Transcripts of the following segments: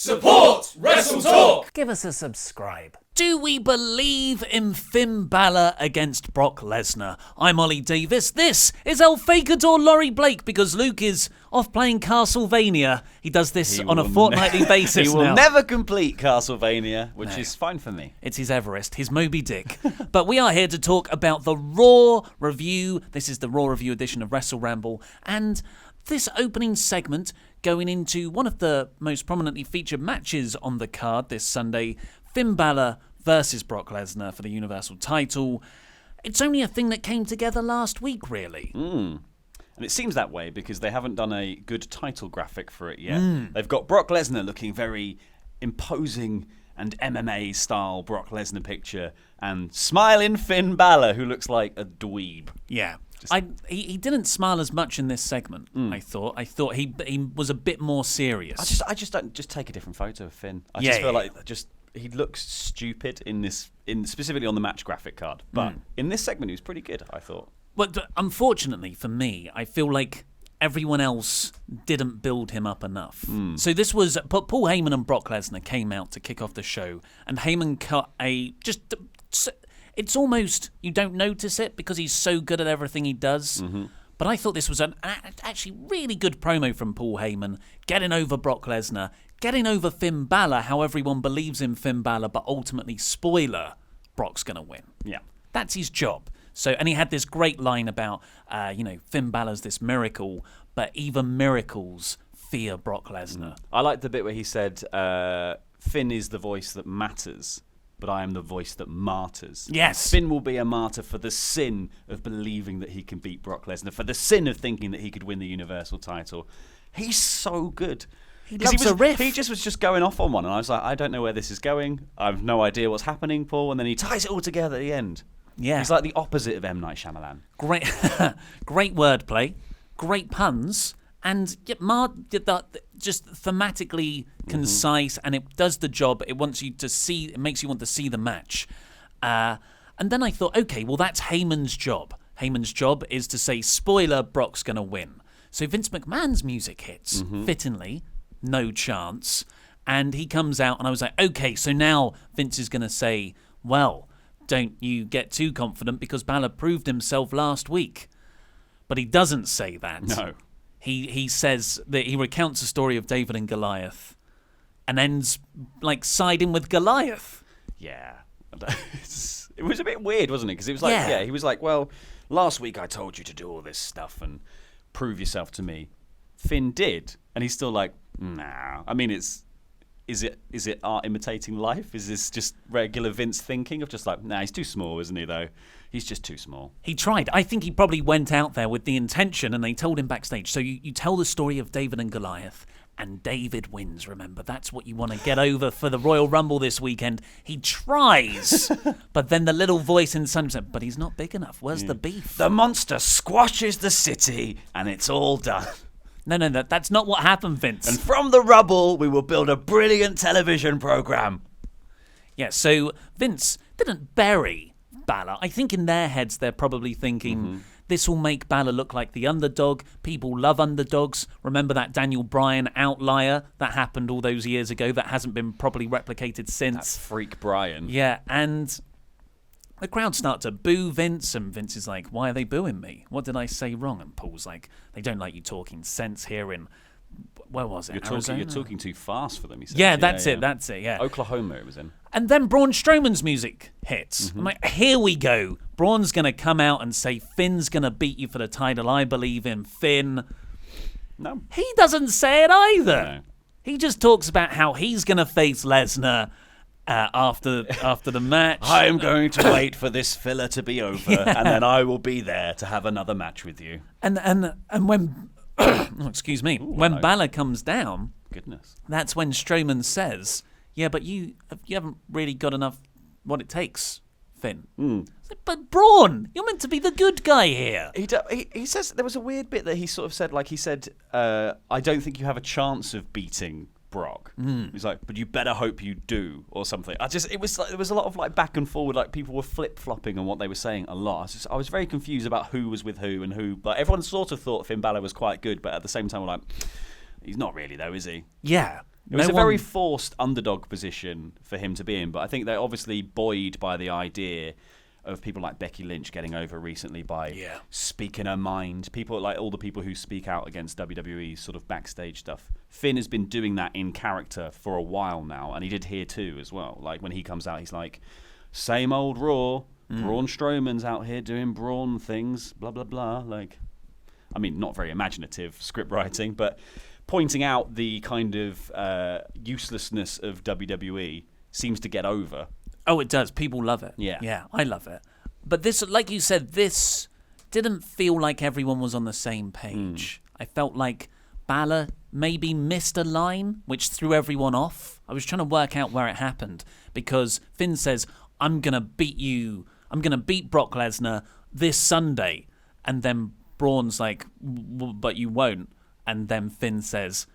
Support WrestleTalk! Give us a subscribe. Do we believe in Finn Balor against Brock Lesnar? I'm Ollie Davis. This is El Fakador Laurie Blake because Luke is off playing Castlevania. He does this on a fortnightly basis now. He will never complete Castlevania, which is fine for me. It's his Everest, his Moby Dick. But we are here to talk about the Raw review. This is the Raw review edition of WrestleRamble. And this opening segment going into one of the most prominently featured matches on the card this Sunday, Finn Balor versus Brock Lesnar for the Universal title. It's only a thing that came together last week, really. And it seems that way because they haven't done a good title graphic for it yet. They've got Brock Lesnar looking very imposing and MMA-style Brock Lesnar picture, and smiling Finn Balor, who looks like a dweeb. Yeah. He didn't smile as much in this segment, I thought. I thought he was a bit more serious. I just don't just take a different photo of Finn. I just feel like he looks stupid specifically on the match graphic card. But in this segment, he was pretty good, I thought. But unfortunately for me, I feel like everyone else didn't build him up enough. So this was Paul Heyman and Brock Lesnar came out to kick off the show, and Heyman cut it's almost you don't notice it because he's so good at everything he does. But I thought this was an actually really good promo from Paul Heyman, getting over Brock Lesnar, getting over Finn Balor, how everyone believes in Finn Balor, but ultimately, spoiler, Brock's going to win. Yeah. That's his job. So, and he had this great line about, Finn Balor's this miracle, but even miracles fear Brock Lesnar. I like the bit where he said, Finn is the voice that matters, but I am the voice that martyrs. Yes. Finn will be a martyr for the sin of believing that he can beat Brock Lesnar, for the sin of thinking that he could win the Universal title. He's so good. He loves a riff. He was just going off on one, and I was like, I don't know where this is going. I have no idea what's happening, Paul. And then he ties it all together at the end. Yeah. He's like the opposite of M. Night Shyamalan. Great wordplay, great puns, and just thematically concise, and it does the job. It makes you want to see the match. And then I thought, okay, well, that's Heyman's job. Heyman's job is to say, spoiler, Brock's going to win. So Vince McMahon's music hits, fittingly, no chance. And he comes out, and I was like, okay, so now Vince is going to say, well, don't you get too confident because Balor proved himself last week. But he doesn't say that. No. He says that he recounts the story of David and Goliath and ends like siding with Goliath. Yeah. It was a bit weird, wasn't it? Because it was like, he was like, well, last week I told you to do all this stuff and prove yourself to me. Finn did. And he's still like, nah. I mean, is it art imitating life? Is this just regular Vince thinking of just like, nah, he's too small, isn't he, though? He's just too small. He tried. I think he probably went out there with the intention, and they told him backstage, so you tell the story of David and Goliath, and David wins, remember. That's what you want to get over for the Royal Rumble this weekend. He tries, but then the little voice inside said, but he's not big enough. Where's the beef? The monster squashes the city, and it's all done. No, that's not what happened, Vince. And from the rubble, we will build a brilliant television program. Yeah, so Vince didn't bury Balor. I think in their heads, they're probably thinking, this will make Balor look like the underdog. People love underdogs. Remember that Daniel Bryan outlier that happened all those years ago that hasn't been properly replicated since? That's freak Bryan. Yeah, and the crowd start to boo Vince, and Vince is like, why are they booing me? What did I say wrong? And Paul's like, they don't like you talking sense here in, where was it? You're talking too fast for them, he said. Yeah, that's it, yeah. Oklahoma it was in. And then Braun Strowman's music hits. I'm like, here we go. Braun's going to come out and say, Finn's going to beat you for the title. I believe in Finn. No. He doesn't say it either. No. He just talks about how he's going to face Lesnar after the match. I am going to wait for this filler to be over, and then I will be there to have another match with you. And when excuse me, when Balor comes down, goodness, that's when Strowman says, "Yeah, but you haven't really got enough what it takes, Finn." But Braun, you're meant to be the good guy here. He says there was a weird bit that he sort of said, like he said, I don't think you have a chance of beating Brock. He's like, but you better hope you do, or something. It was like, there was a lot of like back and forward, like people were flip-flopping on what they were saying a lot. I was very confused about who was with who and who. Like everyone sort of thought Finn Balor was quite good, but at the same time, we're like, he's not really though, is he? Yeah. It was a very forced underdog position for him to be in, but I think they're obviously buoyed by the idea of people like Becky Lynch getting over recently by speaking her mind. People like all the people who speak out against WWE's sort of backstage stuff. Finn has been doing that in character for a while now, and he did here too as well. Like when he comes out, he's like, same old Raw. Braun Strowman's out here doing Braun things, blah, blah, blah. Like, I mean, not very imaginative script writing, but pointing out the kind of uselessness of WWE seems to get over. Oh, it does. People love it. Yeah, I love it. But this, like you said, this didn't feel like everyone was on the same page. I felt like Balor maybe missed a line, which threw everyone off. I was trying to work out where it happened because Finn says, I'm going to beat Brock Lesnar this Sunday. And then Braun's like, but you won't. And then Finn says,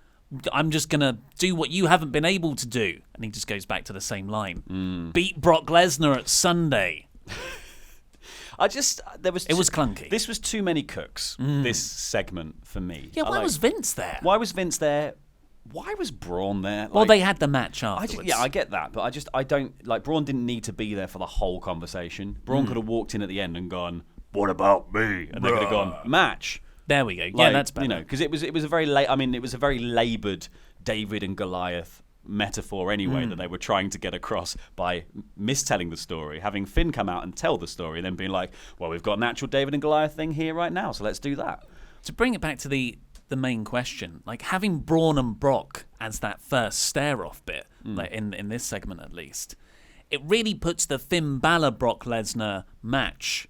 I'm just going to do what you haven't been able to do. And he just goes back to the same line. Beat Brock Lesnar at Sunday. It was clunky. This was too many cooks, this segment for me. Yeah, why was Vince there? Why was Vince there? Why was Braun there? Well, they had the match afterwards. I get that, but I don't, like, Braun didn't need to be there for the whole conversation. Braun could have walked in at the end and gone, what about me? And they could have gone, match. There we go. Yeah, that's better. You know, because it was a very it was a very laboured David and Goliath metaphor anyway that they were trying to get across by mistelling the story, having Finn come out and tell the story, and then being like, well, we've got an actual David and Goliath thing here right now, so let's do that. To bring it back to the main question, like having Braun and Brock as that first stare-off bit, like in this segment at least, it really puts the Finn Balor Brock Lesnar match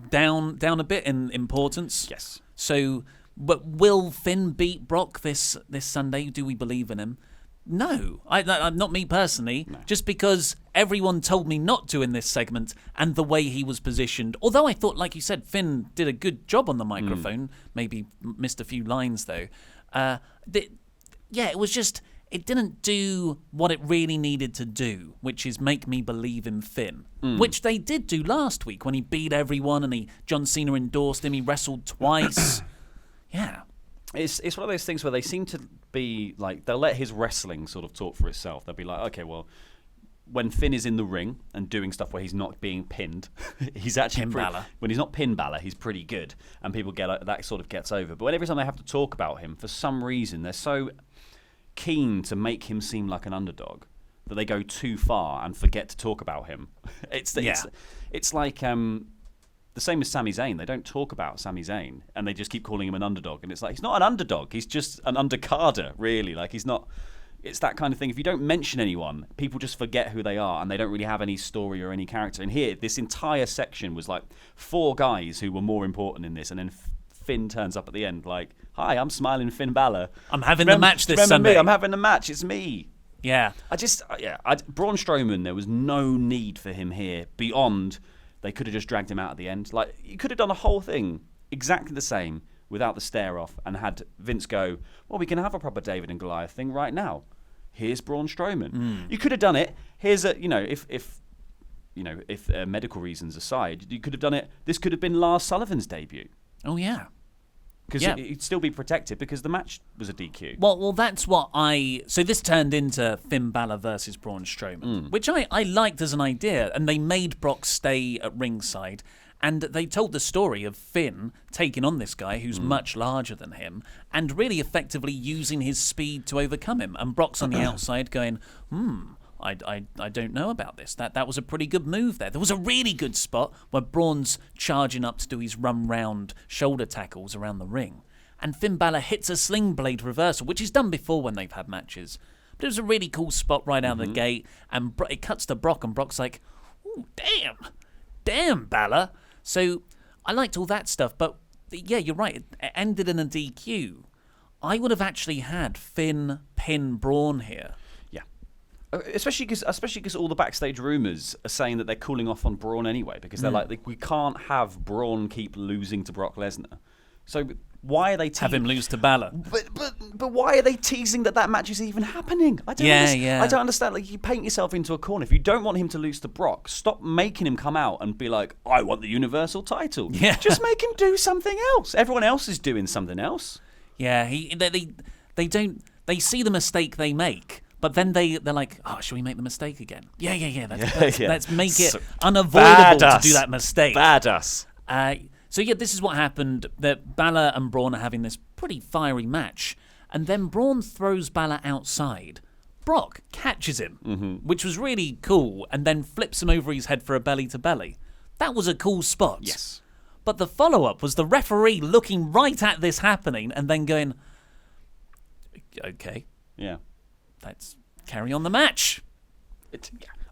down a bit in importance. Yes. So, but will Finn beat Brock this Sunday? Do we believe in him? No, not me personally. No. Just because everyone told me not to in this segment and the way he was positioned. Although I thought, like you said, Finn did a good job on the microphone. Maybe missed a few lines though. It was just, it didn't do what it really needed to do, which is make me believe in Finn, which they did do last week when he beat everyone and John Cena endorsed him. He wrestled twice. Yeah. It's one of those things where they seem to be like, they'll let his wrestling sort of talk for itself. They'll be like, okay, well, when Finn is in the ring and doing stuff where he's not being pinned, he's actually when he's not pinned Balor, he's pretty good, and people get that sort of gets over. But every time they have to talk about him, for some reason, they're so keen to make him seem like an underdog that they go too far and forget to talk about him. It's like the same as Sami Zayn. They don't talk about Sami Zayn, and they just keep calling him an underdog. And it's like, he's not an underdog. He's just an undercarder, really. Like, he's not... It's that kind of thing. If you don't mention anyone, people just forget who they are, and they don't really have any story or any character. And here, this entire section was like 4 guys who were more important in this, and then Finn turns up at the end like, hi, I'm Smiling Finn Balor. I'm having the match this Sunday. Me? I'm having the match. It's me. Yeah. Braun Strowman, there was no need for him here beyond... They could have just dragged him out at the end. Like, you could have done the whole thing exactly the same without the stare-off and had Vince go, well, we can have a proper David and Goliath thing right now. Here's Braun Strowman. You could have done it. Here's a, if medical reasons aside, you could have done it. This could have been Lars Sullivan's debut. Oh, yeah. Because he'd still be protected because the match was a DQ. Well, that's what So this turned into Finn Balor versus Braun Strowman, which I liked as an idea. And they made Brock stay at ringside. And they told the story of Finn taking on this guy who's much larger than him and really effectively using his speed to overcome him. And Brock's on the outside going, I don't know about this. That was a pretty good move there. There was a really good spot where Braun's charging up to do his run-round shoulder tackles around the ring. And Finn Balor hits a sling blade reversal, which he's done before when they've had matches. But it was a really cool spot right out of the gate. And it cuts to Brock, and Brock's like, ooh, damn, Balor. So I liked all that stuff. But yeah, you're right. It ended in a DQ. I would have actually had Finn pin Braun here. Especially because all the backstage rumours are saying that they're cooling off on Braun anyway, because they're like, we can't have Braun keep losing to Brock Lesnar. So why are they have him lose to Balor? But why are they teasing that match is even happening? I don't understand. Like, you paint yourself into a corner. If you don't want him to lose to Brock, stop making him come out and be like, I want the Universal title. Yeah. Just make him do something else. Everyone else is doing something else. Yeah, they don't. they see the mistake they make, but then they're like, oh, should we make the mistake again? Yeah. Let's make it unavoidable to do that mistake. Badass. So this is what happened. That Balor and Braun are having this pretty fiery match, and then Braun throws Balor outside. Brock catches him, which was really cool, and then flips him over his head for a belly-to-belly. That was a cool spot. Yes. But the follow-up was the referee looking right at this happening and then going, okay, yeah, let's carry on the match.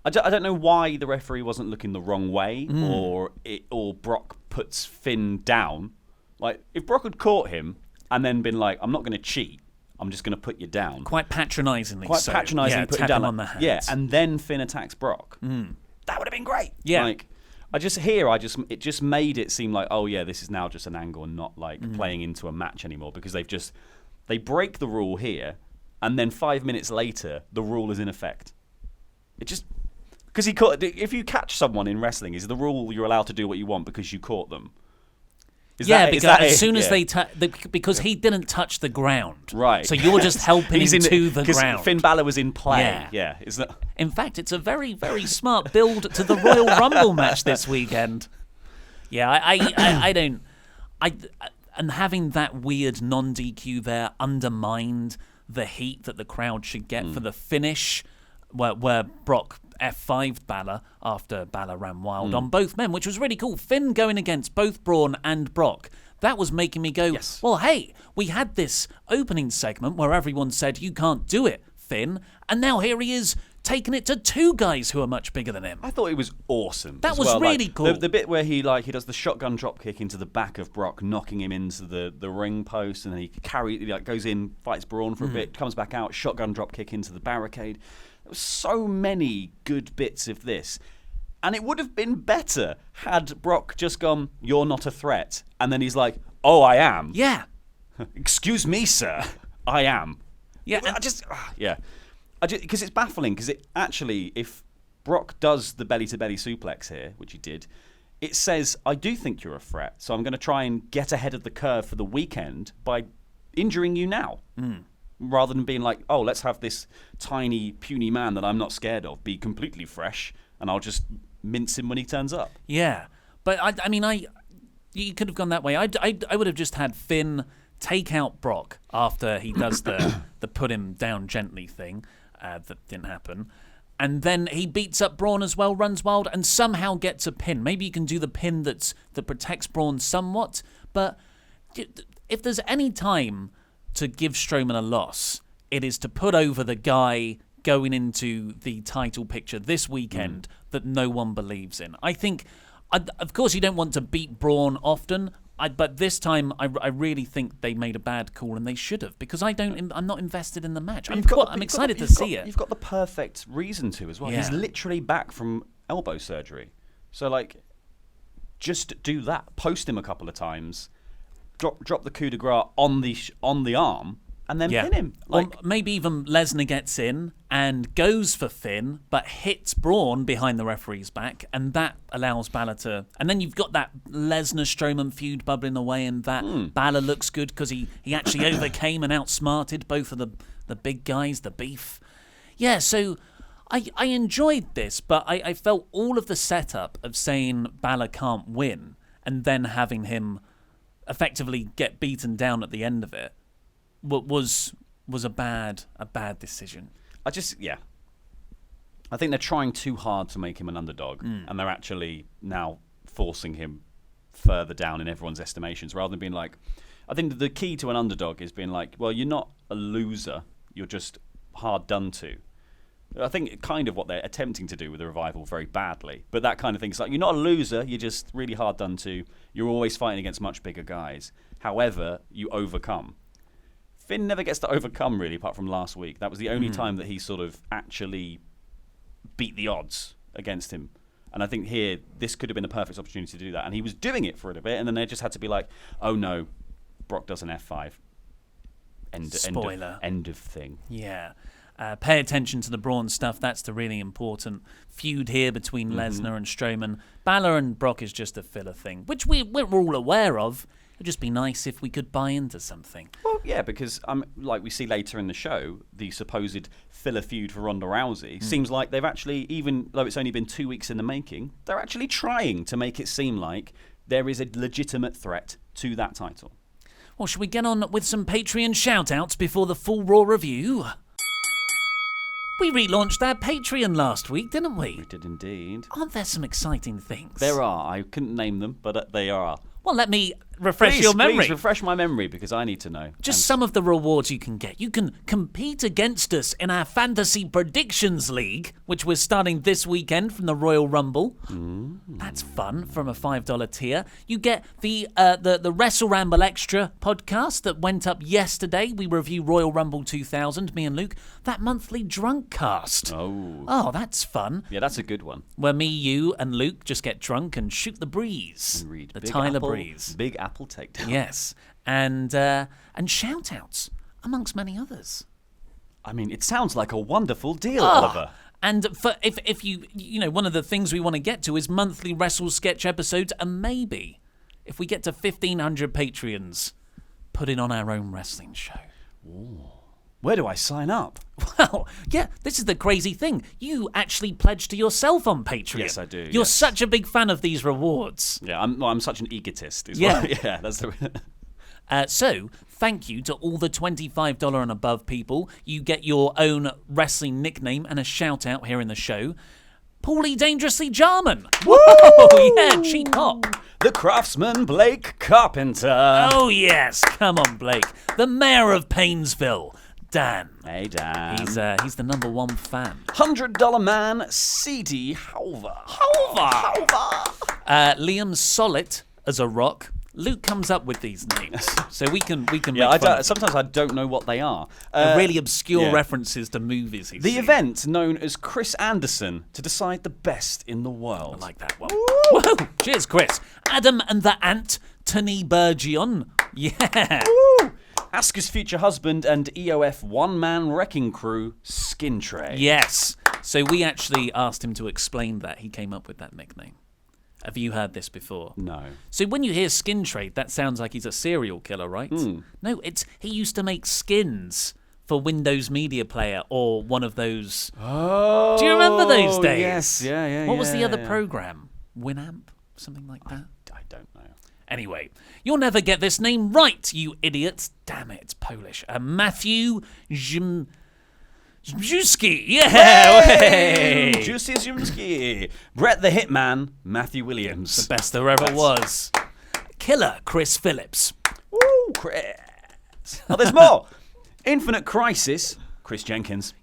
I don't know why the referee wasn't looking the wrong way, or Brock puts Finn down. Like, if Brock had caught him and then been like, I'm not going to cheat, I'm just going to put you down. Quite patronisingly. Put him down on the hands. Yeah, and then Finn attacks Brock. That would have been great. Yeah. Like, it just made it seem like, oh yeah, this is now just an angle and not like playing into a match anymore, because they break the rule here, and then 5 minutes later the rule is in effect. It just, because if you catch someone in wrestling, is the rule you're allowed to do what you want because you caught them? Because as soon as because he didn't touch the ground, right? So you're just helping him to the ground. Finn Balor was in play. Yeah. In fact, it's a very, very smart build to the Royal Rumble match this weekend. Yeah, I don't. And having that weird non-DQ there undermined the heat that the crowd should get for the finish, where Brock F5'd Balor after Balor ran wild on both men, which was really cool. Finn going against both Braun and Brock. That was making me go, well, hey, we had this opening segment where everyone said, you can't do it, Finn, and now here he is taking it to two guys who are much bigger than him. I thought it was awesome. That was really cool. The bit where he does the shotgun drop kick into the back of Brock, knocking him into the ring post, and then he goes in, fights Braun for a bit, comes back out, shotgun drop kick into the barricade. There were so many good bits of this. And it would have been better had Brock just gone, you're not a threat. And then he's like, oh, I am. Yeah. Excuse me, sir. I am. Yeah. Because it's baffling, because it actually, if Brock does the belly-to-belly suplex here, which he did, it says, I do think you're a threat, so I'm going to try and get ahead of the curve for the weekend by injuring you now. Rather than being like, oh, let's have this tiny, puny man that I'm not scared of be completely fresh, and I'll just mince him when he turns up. Yeah. But, you could have gone that way. I would have just had Finn take out Brock after he does the put him down gently thing. That didn't happen. And then he beats up Braun as well, runs wild, and somehow gets a pin. Maybe you can do the pin that protects Braun somewhat, but if there's any time to give Strowman a loss, it is to put over the guy going into the title picture this weekend that no one believes in. I think, of course, you don't want to beat Braun often, but this time I really think they made a bad call, and they should have, because I'm not invested in the match. I'm excited to see it. You've got the perfect reason to as well. Yeah. He's literally back from elbow surgery, so just do that. Post him a couple of times. Drop the coup de grace on the arm, and then pin him. Or maybe even Lesnar gets in and goes for Finn, but hits Braun behind the referee's back, and that allows Balor to... And then you've got that Lesnar-Strowman feud bubbling away, and that Balor looks good because he actually overcame and outsmarted both of the big guys, the beef. Yeah, so I enjoyed this, but I felt all of the setup of saying Balor can't win and then having him effectively get beaten down at the end of it was a bad decision. I think they're trying too hard to make him an underdog, and they're actually now forcing him further down in everyone's estimations, rather than being like, I think the key to an underdog is being like, well, you're not a loser, you're just hard done to. I think kind of what they're attempting to do with the Revival very badly. But that kind of thing is like, you're not a loser, you're just really hard done to. You're always fighting against much bigger guys. However, you overcome. Finn never gets to overcome, really, apart from last week. That was the only time that he sort of actually beat the odds against him. And I think here, this could have been a perfect opportunity to do that. And he was doing it for a bit, and then they just had to be like, oh no, Brock does an F5. Spoiler. End of thing. Yeah. Pay attention to the Braun stuff. That's the really important feud here between Lesnar and Strowman. Balor and Brock is just a filler thing, which we're all aware of. It'd just be nice if we could buy into something. Well, yeah, because like we see later in the show, the supposed filler feud for Ronda Rousey seems like they've actually, even though it's only been 2 weeks in the making, they're actually trying to make it seem like there is a legitimate threat to that title. Well, should we get on with some Patreon shout-outs before the full Raw review? We relaunched our Patreon last week, didn't we? We did indeed. Aren't there some exciting things? There are. I couldn't name them, but they are. Well, let me refresh your memory. Please refresh my memory, because I need to know. Just some of the rewards you can get. You can compete against us in our Fantasy Predictions League, which we're starting this weekend from the Royal Rumble. That's fun, from a $5 tier. You get the WrestleRamble Extra podcast that went up yesterday. We review Royal Rumble 2000, me and Luke. That monthly drunk cast. Oh, that's fun. Yeah, that's a good one. Where me, you, and Luke just get drunk and shoot the breeze. And read the Big Tyler Apple, Breeze. Big Apple takedown. Yes. And shout-outs, amongst many others. I mean, it sounds like a wonderful deal, Oliver. And for if you one of the things we want to get to is monthly Wrestle Sketch episodes, and maybe if we get to 1,500 Patreons, put it on our own wrestling show. Ooh. Where do I sign up? Well, yeah, this is the crazy thing. You actually pledge to yourself on Patreon. Yes, I do. You're such a big fan of these rewards. Yeah, I'm such an egotist. Yeah, yeah, that's the. So, thank you to all the $25 and above people. You get your own wrestling nickname and a shout out here in the show. Paulie Dangerously Jarman. Whoa, yeah, cheap hop. The craftsman Blake Carpenter. Oh, yes, come on, Blake. The mayor of Painesville, Dan. Hey, Dan. He's the number one fan. $100 man C.D. Halver. Liam Solid as a rock. Luke comes up with these names, so we can Yeah, sometimes I don't know what they are. They're really obscure references to movies. The event known as Chris Anderson to decide the best in the world. I like that one. Whoa! Cheers, Chris. Adam and the Ant, Tony Bergion. Yeah. Woo! Asuka's future husband and EOF one-man wrecking crew, Skin Tray. Yes. So we actually asked him to explain that. He came up with that nickname. Have you heard this before? No. So when you hear Skin Trade, that sounds like he's a serial killer, right? No, he used to make skins for Windows Media Player or one of those. Oh. Do you remember those days? Yes, yeah. What was the other program? Winamp? Something like that? I don't know. Anyway, you'll never get this name right, you idiots. Damn it, it's Polish. Matthew Zimski, Hey! Juicy Zimski. Brett the Hitman, Matthew Williams. The best there ever was. Killer, Chris Phillips. Woo, Chris. Oh, there's more. Infinite Crisis, Chris Jenkins.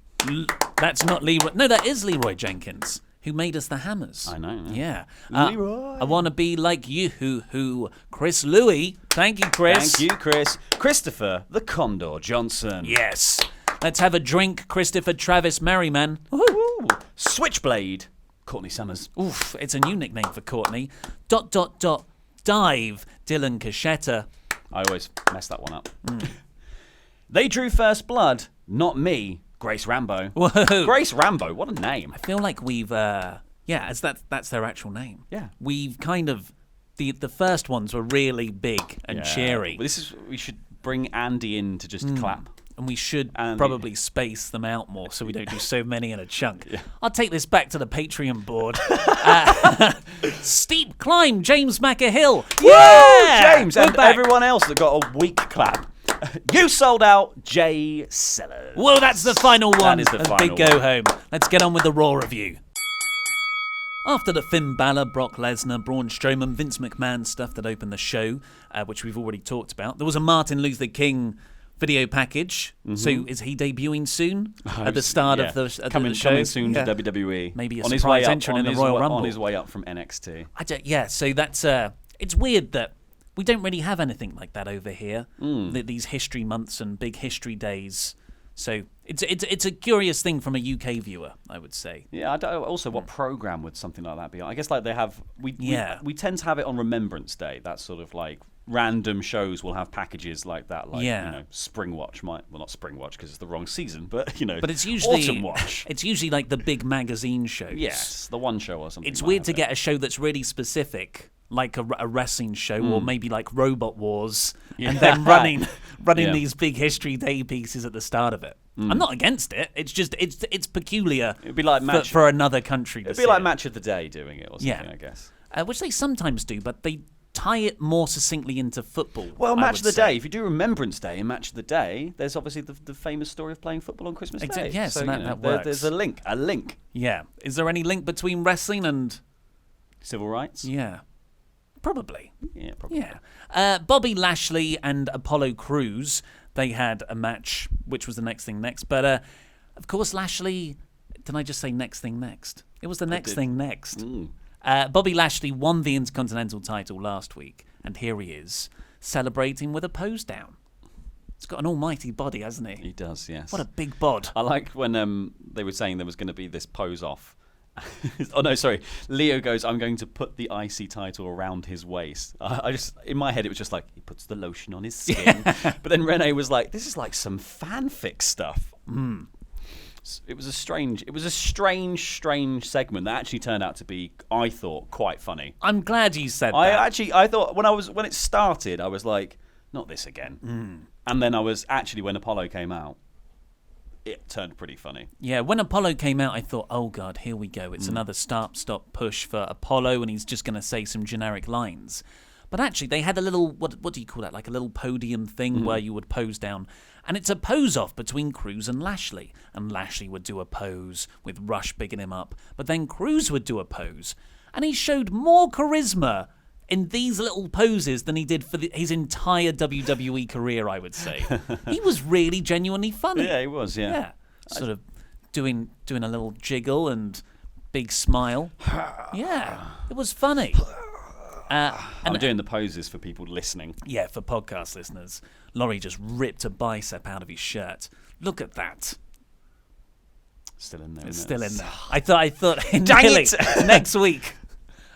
That's not Leroy. No, that is Leroy Jenkins, who made us the Hammers. I know. Yeah. Leroy. I want to be like you, who. Chris Louie. Thank you, Chris. Thank you, Chris. Christopher the Condor Johnson. Yes. Let's have a drink, Christopher Travis Merriman. Woo. Switchblade, Courtney Summers. Oof, it's a new nickname for Courtney. ... Dive, Dylan Cachetta. I always mess that one up. They drew first blood, not me, Grace Rambo. Whoa. Grace Rambo, what a name. I feel like we've, as that's their actual name. Yeah. We've kind of, the first ones were really big and cheery. Well, we should bring Andy in to just clap. And we should probably space them out more so we don't do so many in a chunk. Yeah. I'll take this back to the Patreon board. Steep climb, James McAhill. Yeah! James and everyone else that got a weak clap. You sold out, Jay Sellers. Whoa, that's the final one. That is the final big one. go home. Let's get on with the Raw review. After the Finn Balor, Brock Lesnar, Braun Strowman, Vince McMahon stuff that opened the show, which we've already talked about, there was a Martin Luther King video package. So is he debuting soon at the start of the show? Coming soon to WWE. Maybe a surprise entrant in the Royal Rumble. On his way up from NXT. So that's it's weird that we don't really have anything like that over here. These history months and big history days. So it's a curious thing from a UK viewer, I would say. Yeah. Also, what program would something like that be on? I guess like they have. We tend to have it on Remembrance Day. That's sort of like random shows will have packages like that. Like Spring Watch not Spring Watch because it's the wrong season, but But it's usually Autumn Watch. It's usually like the big magazine shows. Yes, the one show or something. It's weird to get a show that's really specific like a wrestling show, or maybe like Robot Wars, and then running these big History Day pieces at the start of it. I'm not against it. It's just it's peculiar. It'd be like for another country. It'd be like Match of the Day doing it or something, I guess. Which they sometimes do, but they tie it more succinctly into football. Well, Match of the Day. If you do Remembrance Day and Match of the Day, there's obviously the famous story of playing football on Christmas Day. Yes, so, and that works. There's a link. Yeah. Is there any link between wrestling and civil rights? Yeah. Probably. Yeah, probably. Yeah. Bobby Lashley and Apollo Crews, they had a match, which was the next thing next. But, of course, Lashley... Did I just say next thing next? It was the next thing next. Bobby Lashley won the Intercontinental title last week, and here he is, celebrating with a pose down. He's got an almighty body, hasn't he? He does, yes. What a big bod. I like when they were saying there was going to be this pose off. Oh, no, sorry. Leo goes, I'm going to put the IC title around his waist. I just, in my head, it was just like, he puts the lotion on his skin. But then Renee was like, this is like some fanfic stuff. It was a strange segment that actually turned out to be, I thought, quite funny. I'm glad you said that. I thought when it started, I was like, not this again. And then I was actually, when Apollo came out, it turned pretty funny. Yeah, when Apollo came out, I thought, oh God, here we go. It's another stop push for Apollo, and he's just going to say some generic lines. But actually, they had a little, what do you call that, like a little podium thing where you would pose down. And it's a pose-off between Crews and Lashley. And Lashley would do a pose with Rush bigging him up. But then Crews would do a pose. And he showed more charisma in these little poses than he did for his entire WWE career, I would say. He was really genuinely funny. Yeah, he was, yeah. Sort of doing a little jiggle and big smile. Yeah, it was funny. I'm doing the poses for people listening. Yeah, for podcast listeners. Laurie just ripped a bicep out of his shirt. Look at that. Still in there. It's still in there. I thought nearly next week.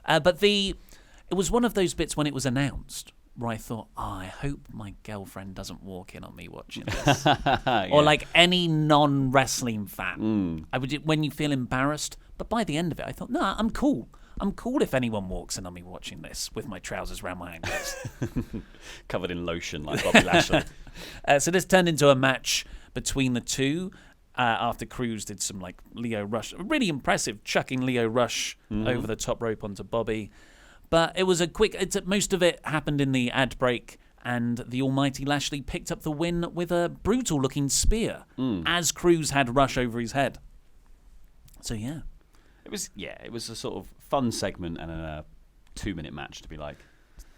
But it was one of those bits when it was announced where I thought, I hope my girlfriend doesn't walk in on me watching this. Or like any non-wrestling fan. When you feel embarrassed. But by the end of it, I thought, no, I'm cool. I'm cool if anyone walks in on me watching this with my trousers around my ankles. Covered in lotion like Bobby Lashley. So this turned into a match between the two after Crews did some like Leo Rush. Really impressive, chucking Leo Rush over the top rope onto Bobby. But it was most of it happened in the ad break, and the almighty Lashley picked up the win with a brutal-looking spear as Crews had Rush over his head. So, yeah. It was a sort of fun segment and a 2-minute match to be like,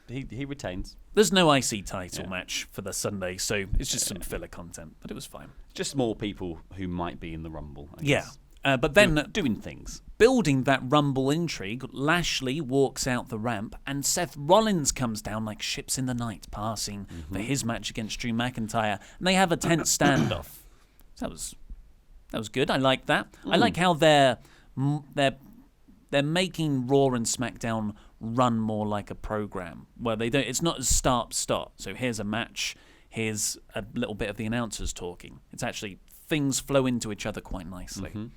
he retains. There's no IC title match for the Sunday, so it's just some filler content, but it was fine. Just more people who might be in the Rumble, I guess. But then doing things. Building that Rumble intrigue, Lashley walks out the ramp and Seth Rollins comes down like ships in the night, passing for his match against Drew McIntyre, and they have a tense standoff. So that was good. I like that. I like how they're making Raw and SmackDown run more like a program where they don't. It's not as start-stop. So here's a match. Here's a little bit of the announcers talking. It's actually things flow into each other quite nicely.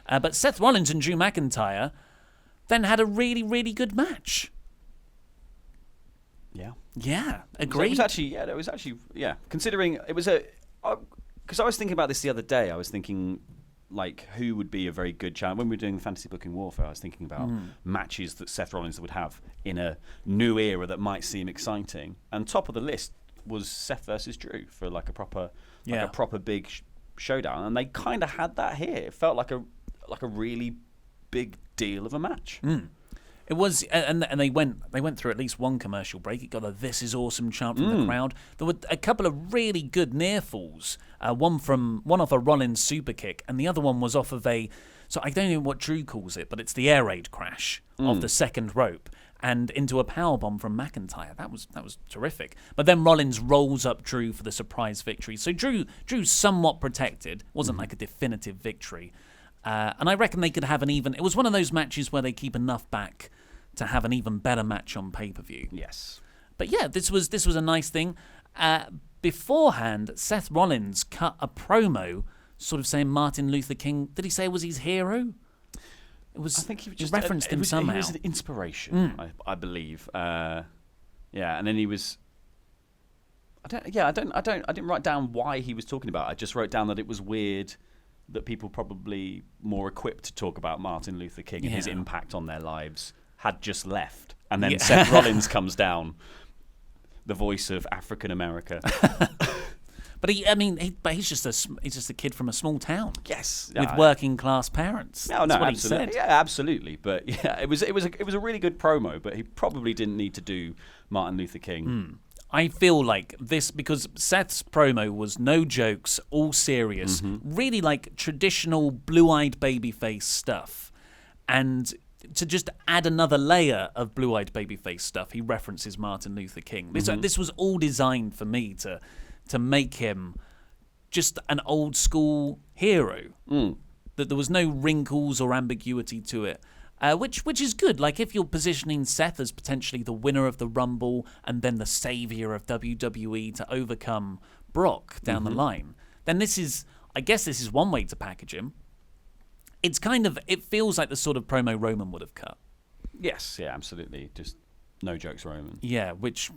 But Seth Rollins and Drew McIntyre then had a really, really good match. Yeah, agreed. It was actually considering it was because I was thinking about this the other day. I was thinking, like, who would be a very good challenge. When we were doing Fantasy Booking Warfare, I was thinking about matches that Seth Rollins would have in a new era that might seem exciting. And top of the list was Seth versus Drew for like a proper big showdown. And they kind of had that here. It felt like a really big deal of a match. It was, and they went through at least one commercial break. It got a "This is awesome" chant from the crowd. There were a couple of really good near falls. One off a Rollins super kick, and the other one was off of so I don't know what Drew calls it, but it's the air raid crash of the second rope and into a powerbomb from McIntyre. That was terrific. But then Rollins rolls up Drew for the surprise victory. So Drew's somewhat protected. It wasn't like a definitive victory. And I reckon they could have it was one of those matches where they keep enough back to have an even better match on pay-per-view. Yes. But yeah, this was a nice thing. Beforehand, Seth Rollins cut a promo sort of saying Martin Luther King, did he say was his hero? I think he just referenced him somehow. He was an inspiration, I believe. And then he was. I didn't write down why he was talking about it. I just wrote down that it was weird that people probably more equipped to talk about Martin Luther King and his impact on their lives had just left. And then Seth Rollins comes down, the voice of African America. But he's just a kid from a small town. Yes, with working class parents. No, That's what absolutely. he said. Yeah, absolutely. But yeah, it was a really good promo. But he probably didn't need to do Martin Luther King. I feel like this because Seth's promo was no jokes, all serious, really like traditional blue-eyed babyface stuff, and to just add another layer of blue-eyed babyface stuff, he references Martin Luther King. This was all designed for me to make him just an old school hero. That there was no wrinkles or ambiguity to it. Which is good. Like if you're positioning Seth as potentially the winner of the Rumble and then the savior of WWE to overcome Brock down the line, then I guess this is one way to package him. It feels like the sort of promo Roman would have cut. Yes, yeah, absolutely. Just no jokes Roman. Yeah, which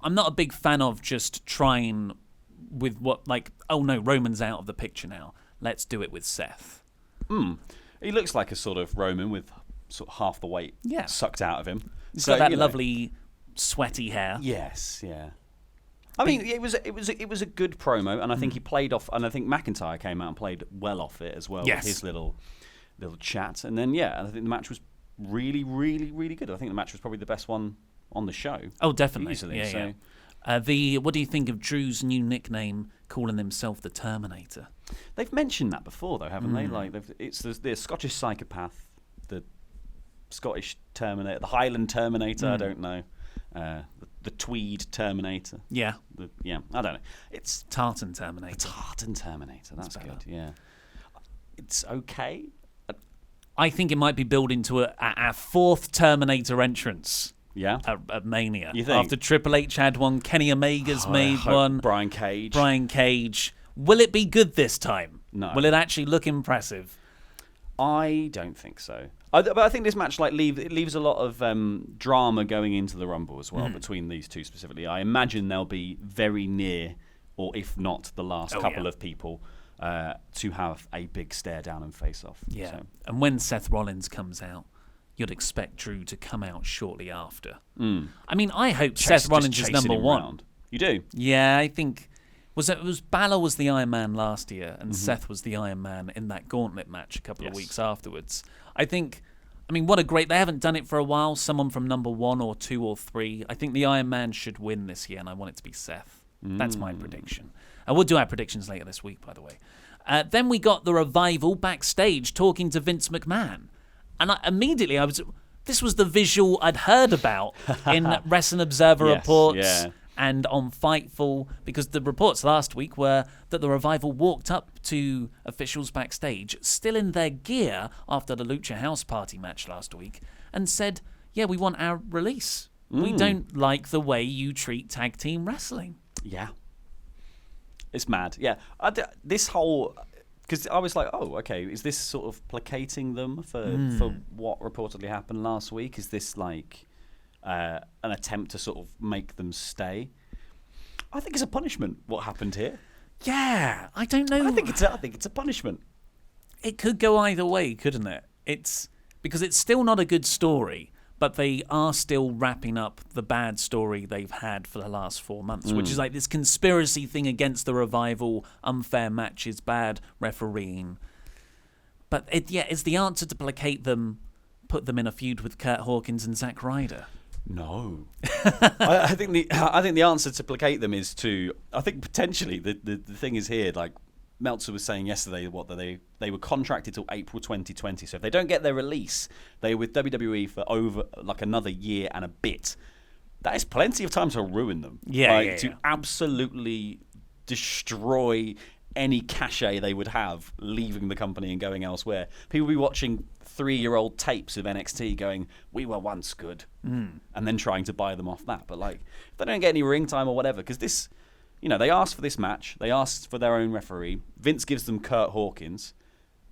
I'm not a big fan of just trying with oh no, Roman's out of the picture now. Let's do it with Seth. He looks like a sort of Roman with sort of half the weight sucked out of him. He's got that lovely sweaty hair. Yes, yeah. I mean, it was a good promo, and I think he played off, and I think McIntyre came out and played well off it as well with his little chat, and then I think the match was really, really, really good. I think the match was probably the best one on the show. Oh, definitely. Easily. What do you think of Drew's new nickname, calling himself the Terminator? They've mentioned that before, though, haven't they? Like, it's the Scottish psychopath, the Scottish Terminator, the Highland Terminator. I don't know, the Tweed Terminator. Yeah, I don't know. It's Tartan Terminator. Tartan Terminator. That's good. Yeah, it's okay. I think it might be building to a fourth Terminator entrance. Yeah, at Mania. You think? After Triple H had one, Kenny Omega's made one. Brian Cage. Will it be good this time? No. Will it actually look impressive? I don't think so. But I think this match leaves a lot of drama going into the Rumble as well between these two specifically. I imagine they'll be very near, or if not the last couple of people, to have a big stare down and face off. Yeah. So. And when Seth Rollins comes out, you'd expect Drew to come out shortly after. I mean, I hope Seth Rollins is number one. Around. You do? Yeah, I think Balor was the Iron Man last year, and Seth was the Iron Man in that gauntlet match a couple of weeks afterwards. I mean, they haven't done it for a while. Someone from number 1 or 2 or 3. I think the Iron Man should win this year, and I want it to be Seth. That's my prediction. And we'll do our predictions later this week, by the way. Then we got the Revival backstage talking to Vince McMahon. And this was the visual I'd heard about in Wrestling Observer reports and on Fightful, because the reports last week were that the Revival walked up to officials backstage, still in their gear after the Lucha House Party match last week, and said, we want our release. We don't like the way you treat tag team wrestling. Yeah. It's mad. Yeah. This whole... Because I was like, okay, is this sort of placating them for what reportedly happened last week? Is this like an attempt to sort of make them stay? I think it's a punishment, what happened here. Yeah, I don't know. I think it's a punishment. It could go either way, couldn't it? Because it's still not a good story, but they are still wrapping up the bad story they've had for the last 4 months, which is like this conspiracy thing against the Revival, unfair matches, bad refereeing. But it's the answer to placate them, put them in a feud with Kurt Hawkins and Zack Ryder. No, I think the answer to placate them is I think potentially the thing is here, like Meltzer was saying yesterday, that they were contracted till April 2020. So if they don't get their release, they're with WWE for over like another year and a bit. That is plenty of time to ruin them. To absolutely destroy any cachet they would have leaving the company and going elsewhere. People will be watching 3-year-old tapes of NXT going, we were once good, and then trying to buy them off that. But like, if they don't get any ring time or whatever, because this... they asked for this match. They asked for their own referee. Vince gives them Kurt Hawkins.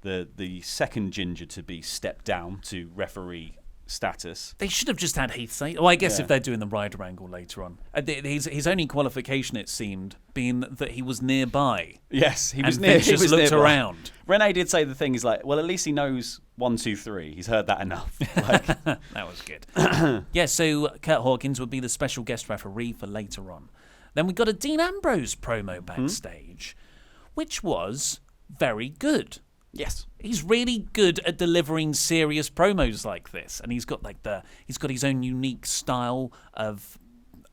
the second Jinder to be stepped down to referee status. They should have just had Heath say. Well, I guess if they're doing the rider angle later on. His only qualification, it seemed, being that he was nearby. Yes, he was and near. Vince just looked nearby. around. Renee did say the thing is like, well, at least he knows 1, 2, 3. He's heard that enough. Like, that was good. Yeah, so Kurt Hawkins would be the special guest referee for later on. Then we got a Dean Ambrose promo backstage, which was very good. yes. He's really good at delivering serious promos like this, and he's got his own unique style of,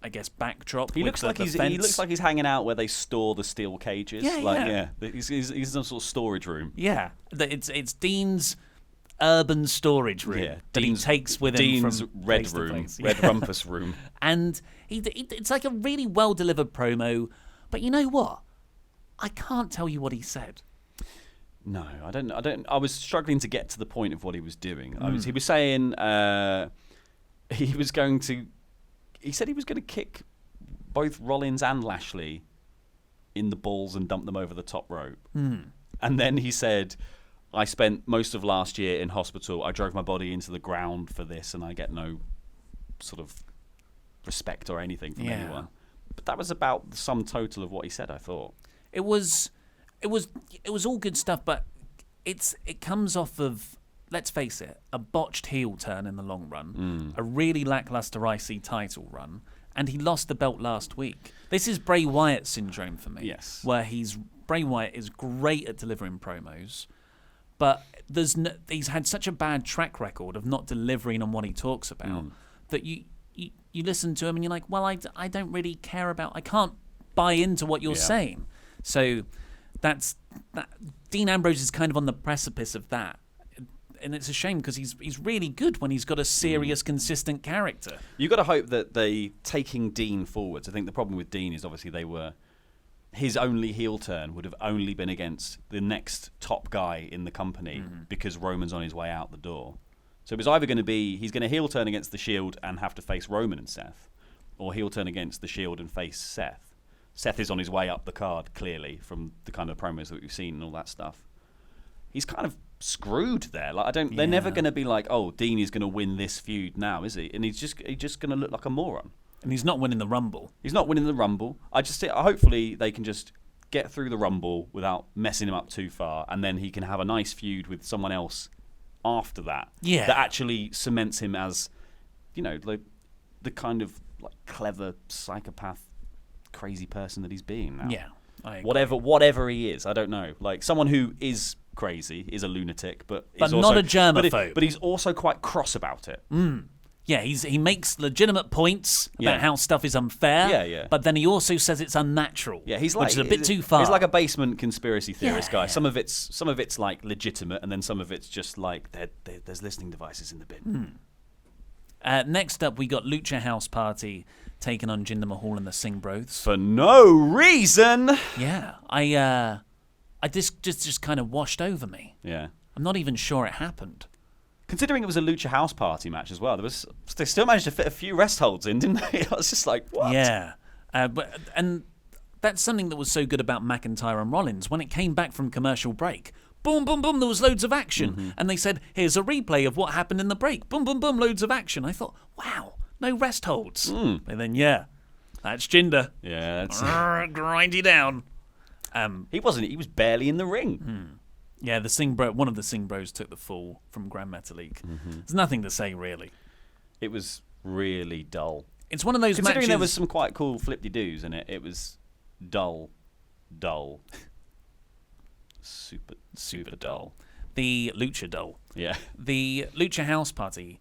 I guess, backdrop. He looks like he's hanging out where they store the steel cages. He's in some sort of storage room. Yeah, it's Dean's urban storage room that he takes with him Dean's from red place to room, place. red rumpus room. And it's like a really well delivered promo. But you know what? I can't tell you what he said. No, I don't. I was struggling to get to the point of what he was doing. He was saying he was going to. He said he was going to kick both Rollins and Lashley in the balls and dump them over the top rope. And then he said, I spent most of last year in hospital. I drove my body into the ground for this, and I get no sort of respect or anything from anyone. But that was about the sum total of what he said, I thought. It was all good stuff, but it comes off of, let's face it, a botched heel turn in the long run, a really lackluster IC title run, and he lost the belt last week. This is Bray Wyatt syndrome for me. Yes. Where Bray Wyatt is great at delivering promos, but he's had such a bad track record of not delivering on what he talks about that you listen to him and you're like, well, I don't really care about, I can't buy into what you're saying. So that Dean Ambrose is kind of on the precipice of that, and it's a shame because he's really good when he's got a serious, consistent character. You got to hope that they taking Dean forwards. I think the problem with Dean is obviously his only heel turn would have only been against the next top guy in the company because Roman's on his way out the door. So it was either going to be he's going to heel turn against the Shield and have to face Roman and Seth, or heel turn against the Shield and face Seth. Seth is on his way up the card, clearly, from the kind of promos that we've seen and all that stuff. He's kind of screwed there. Like they're never going to be like, oh, Dean is going to win this feud now, is he? And he's just going to look like a moron. And he's not winning the Rumble. He's not winning the Rumble. Hopefully they can just get through the Rumble without messing him up too far, and then he can have a nice feud with someone else after that. Yeah. That actually cements him as, the kind of like clever psychopath, crazy person that he's being now. Yeah. Whatever he is, I don't know. Like someone who is crazy, is a lunatic, but not a germaphobe. But he's also quite cross about it. Yeah, he makes legitimate points about how stuff is unfair. Yeah. But then he also says it's unnatural. Yeah, which is a bit too far. He's like a basement conspiracy theorist guy. Some of it's like legitimate, and then some of it's just like there's listening devices in the bin. Next up, we got Lucha House Party taking on Jinder Mahal and the Singh Bros. For no reason. Yeah, I just kind of washed over me. Yeah, I'm not even sure it happened. Considering it was a Lucha House Party match as well, they still managed to fit a few rest holds in, didn't they? I was just like, what? Yeah, and that's something that was so good about McIntyre and Rollins. When it came back from commercial break, boom, boom, boom, there was loads of action. And they said, here's a replay of what happened in the break. Boom, boom, boom, loads of action. I thought, wow, no rest holds. And then, that's Jinder. Yeah, that's... grind you down. He was barely in the ring. Yeah, one of the Singh Bros took the fall from Grand Metalik. There's nothing to say, really. It was really dull. It's one of those Considering matches... there was some quite cool flip-de-doos in it, it was dull. Super dull. The Lucha Doll. Yeah. The Lucha House Party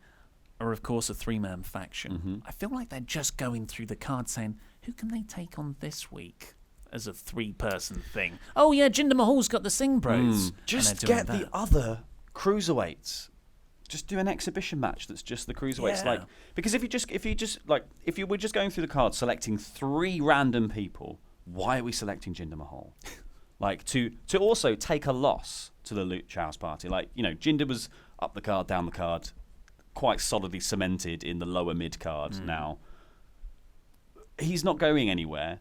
are, of course, a three-man faction. I feel like they're just going through the card saying, who can they take on this week as a three-person thing? Oh, yeah, Jinder Mahal's got the Singh Bros. Just get the other cruiserweights. Just do an exhibition match that's just the cruiserweights. Yeah. Because if you were just going through the card selecting three random people, why are we selecting Jinder Mahal? To also take a loss to the Lucha House Party. Jinder was up the card, down the card, quite solidly cemented in the lower mid card now. He's not going anywhere.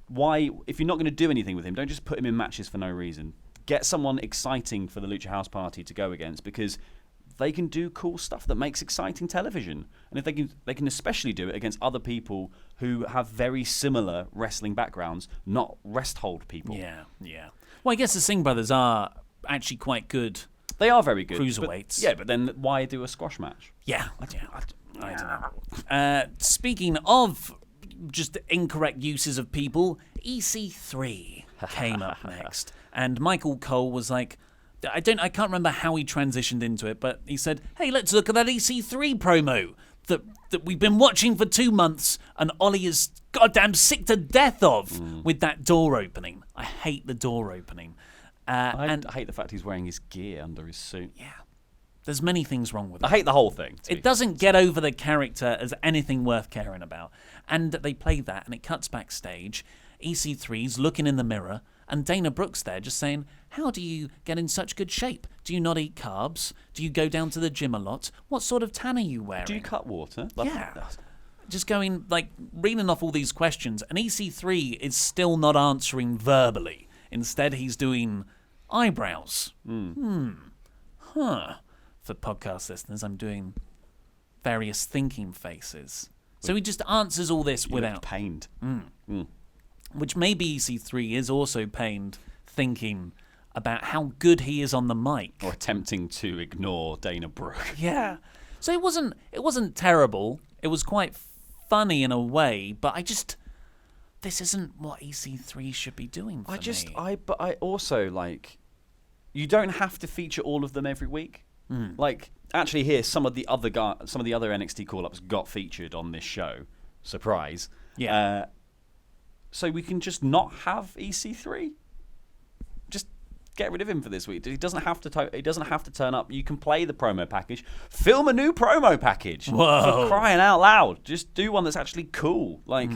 Why, if you're not going to do anything with him, don't just put him in matches for no reason. get someone exciting for the Lucha House Party to go against, because they can do cool stuff that makes exciting television. And if they can especially do it against other people who have very similar wrestling backgrounds, not rest hold people. Yeah. Well, I guess the Singh brothers are actually quite good. They are very good. Cruiserweights. But then why do a squash match? Yeah. I don't know. Speaking of just incorrect uses of people, EC3 came up next. And Michael Cole was like, I can't remember how he transitioned into it, but he said, hey, let's look at that EC3 promo that we've been watching for 2 months and Ollie is goddamn sick to death of with that door opening. I hate the door opening. I hate the fact he's wearing his gear under his suit. Yeah. There's many things wrong with it. I hate the whole thing. It doesn't get over the character as anything worth caring about. And they play that, and it cuts backstage. EC3's looking in the mirror, and Dana Brooke's there just saying, how do you get in such good shape? Do you not eat carbs? Do you go down to the gym a lot? What sort of tan are you wearing? Do you cut water? Yeah. Just going, reading off all these questions, and EC3 is still not answering verbally. Instead, he's doing eyebrows. For podcast listeners, I'm doing various thinking faces. So he just answers all this without pained. Which maybe EC3 is also pained thinking about how good he is on the mic. Or attempting to ignore Dana Brooke. Yeah. So it wasn't terrible. It was quite funny in a way, but this isn't what EC3 should be doing for me. But I also, you don't have to feature all of them every week. Actually, here some of the other NXT call-ups got featured on this show. Surprise! Yeah. So we can just not have EC3. Just get rid of him for this week. He doesn't have to. He doesn't have to turn up. You can play the promo package. Film a new promo package. Whoa! For crying out loud! Just do one that's actually cool. I would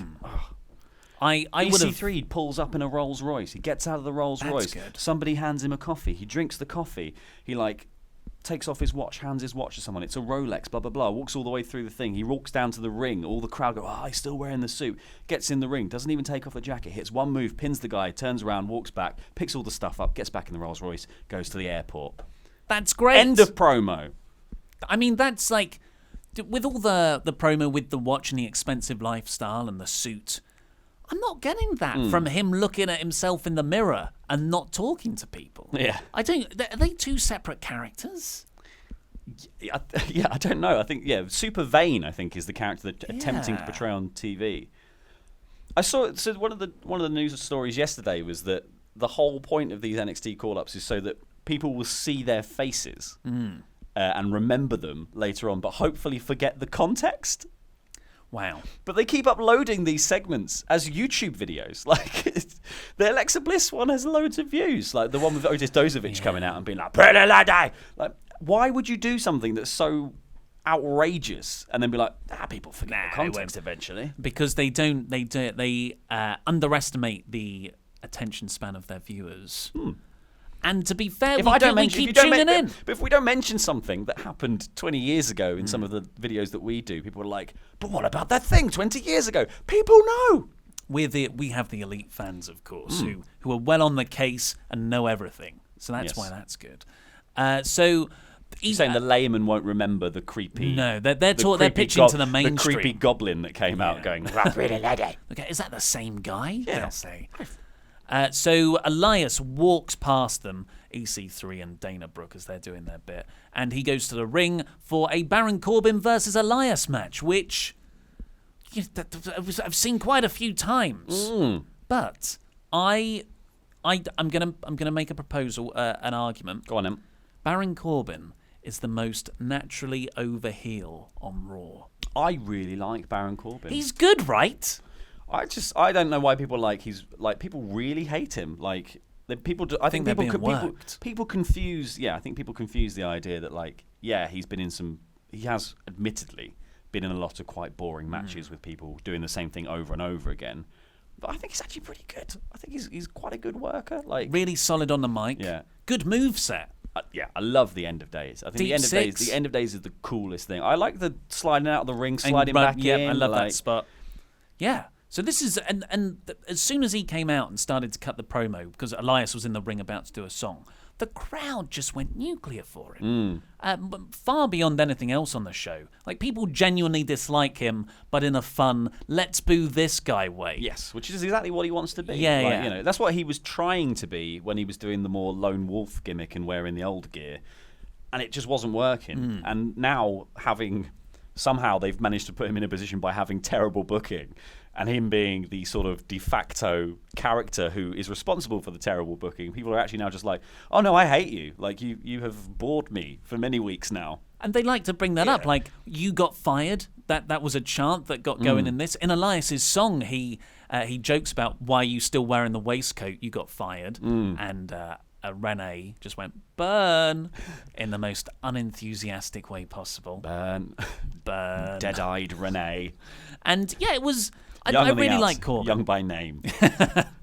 have. EC3 pulls up in a Rolls Royce. He gets out of the Rolls Royce. Good. Somebody hands him a coffee. He drinks the coffee. He takes off his watch, hands his watch to someone. It's a Rolex, blah, blah, blah. Walks all the way through the thing. He walks down to the ring. All the crowd go, he's still wearing the suit. Gets in the ring. Doesn't even take off the jacket. Hits one move, pins the guy, turns around, walks back, picks all the stuff up, gets back in the Rolls Royce, goes to the airport. That's great. End of promo. I mean, that's with all the promo with the watch and the expensive lifestyle and the suit, I'm not getting that from him looking at himself in the mirror and not talking to people. Yeah. Are they two separate characters? Yeah, I don't know. I think, Super Vain, I think, is the character that attempting to portray on TV. I saw, so one of the news stories yesterday was that the whole point of these NXT call-ups is so that people will see their faces and remember them later on, but hopefully forget the context. Wow. But they keep uploading these segments as YouTube videos. The Alexa Bliss one has loads of views. Like the one with Otis Dozovic coming out and being like, "Pretty lady!" Why would you do something that's so outrageous and then be like, people forget the context eventually? Because they underestimate the attention span of their viewers. And to be fair, we keep tuning in. But if we don't mention something that happened 20 years ago in some of the videos that we do, people are like, but what about that thing 20 years ago? People know. We have the elite fans, of course, who are well on the case and know everything. So that's why that's good. You're saying the layman won't remember the creepy... No, they're pitching to the mainstream. The creepy goblin that came out going, "Really lady." Okay, is that the same guy? Yeah. They'll say. So Elias walks past them, EC3 and Dana Brooke, as they're doing their bit, and he goes to the ring for a Baron Corbin versus Elias match, which I've seen quite a few times. But I'm gonna make a proposal, an argument. Go on, then. Baron Corbin is the most naturally over heel on Raw. I really like Baron Corbin. He's good, right? I don't know why people people really hate him. People confuse. Yeah, I think people confuse the idea that he has admittedly been in a lot of quite boring matches with people doing the same thing over and over again. But I think he's actually pretty good. I think he's quite a good worker. Really solid on the mic. Yeah. Good moveset. I love the End of Days. I think the End of Days is the coolest thing. I like the sliding out of the ring, sliding back in. Yeah, I love that spot. Yeah. So this is, as soon as he came out and started to cut the promo, because Elias was in the ring about to do a song, the crowd just went nuclear for him. Far beyond anything else on the show. Like, people genuinely dislike him, but in a fun, let's boo this guy way. Yes, which is exactly what he wants to be. Yeah, like, yeah. You know, that's what he was trying to be when he was doing the more lone wolf gimmick and wearing the old gear. And it just wasn't working. And now, somehow they've managed to put him in a position by having terrible booking, and him being the sort of de facto character who is responsible for the terrible booking. People are actually now just like, oh no, I hate you. Like, you have bored me for many weeks now. And they like to bring that up, like, you got fired. That was a chant that got going in this. In Elias's song, he jokes about, why are you still wearing the waistcoat, you got fired. And Renee just went, burn, in the most unenthusiastic way possible. Burn. Dead-eyed Renee. And yeah, it was... I really like Corbin. Young by name.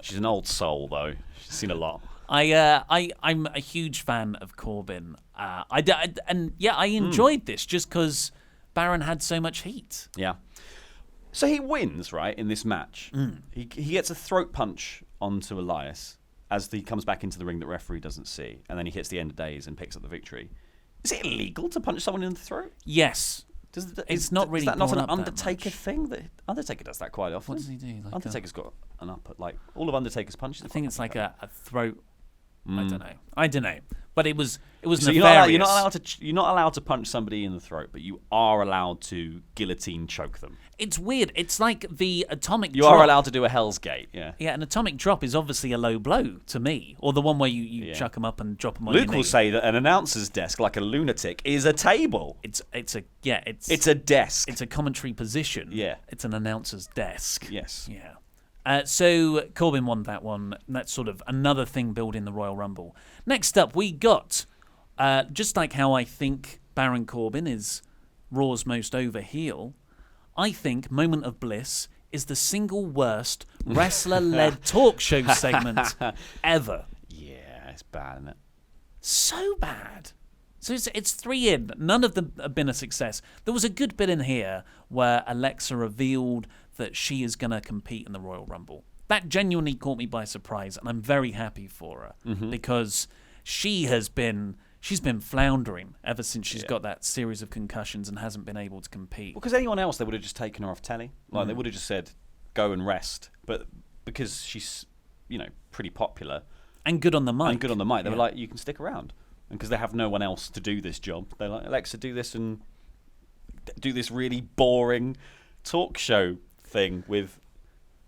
She's an old soul, though. She's seen a lot. I'm a huge fan of Corbin. I enjoyed this just because Baron had so much heat. Yeah. So he wins, right, in this match. He gets a throat punch onto Elias as he comes back into the ring that referee doesn't see, and then he hits the end of days and picks up the victory. Is it illegal to punch someone in the throat? Yes. It's not really. Is that not an brought up Undertaker thing? That Undertaker does that quite often. What does he do? Like Undertaker's got an upper, like all of Undertaker's punches. I think it's like a throat. I don't know. But it was So nefarious. you're not allowed to punch somebody in the throat, but you are allowed to guillotine choke them. It's weird. It's like the atomic You drop. are allowed to do a Hell's Gate. Yeah. Yeah, an atomic drop is obviously a low blow to me, or the one where you chuck them up and drop them on your Luke knee. will say that an announcer's desk, like a lunatic, is a table. It's a desk. It's a commentary position. Yeah. It's an announcer's desk. Yes. Yeah. So Corbin won that one. That's sort of another thing building the Royal Rumble. Next up, we got, just like how I think Baron Corbin is Raw's most over heel, I think Moment of Bliss is the single worst wrestler-led talk show segment ever. Yeah, it's bad, isn't it? So bad. So it's 3 in. None of them have been a success. There was a good bit in here where Alexa revealed that she is going to compete in the Royal Rumble. That genuinely caught me by surprise, and I'm very happy for her because she's been floundering ever since she's got that series of concussions and hasn't been able to compete. Well, because anyone else, they would have just taken her off telly. Like, they would have just said, go and rest. But because she's, pretty popular. And good on the mic. They were like, you can stick around. And because they have no one else to do this job, they're like, Alexa, do this and do this really boring talk show thing with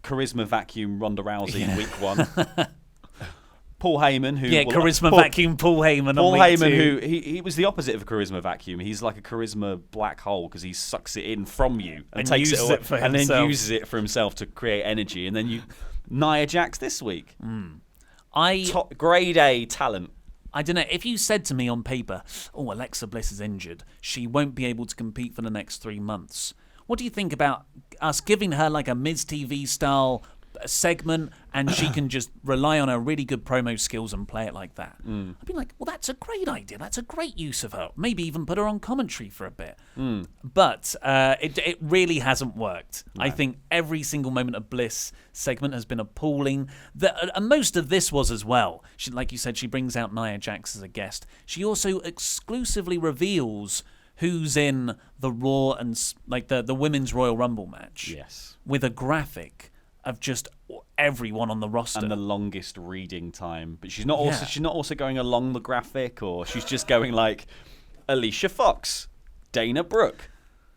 Charisma Vacuum Ronda Rousey week 1. Paul Heyman, who Charisma Vacuum Paul Heyman. Paul Heyman, who he was the opposite of a Charisma Vacuum. He's like a charisma black hole because he sucks it in from you and takes it away, and then uses it for himself to create energy. And then Nia Jax this week, top grade A talent. I don't know, if you said to me on paper, oh, Alexa Bliss is injured, she won't be able to compete for the next 3 months. What do you think about us giving her like a Miz TV style segment and she can just rely on her really good promo skills and play it like that? I'd be like, well, that's a great idea. That's a great use of her. Maybe even put her on commentary for a bit. But it really hasn't worked. No. I think every single Moment of Bliss segment has been appalling. And most of this was as well. She, like you said, she brings out Nia Jax as a guest. She also exclusively reveals who's in the Raw and like the Women's Royal Rumble match. Yes. With a graphic of just everyone on the roster and the longest reading time. But she's not also going along the graphic, or she's just going like Alicia Fox, Dana Brooke,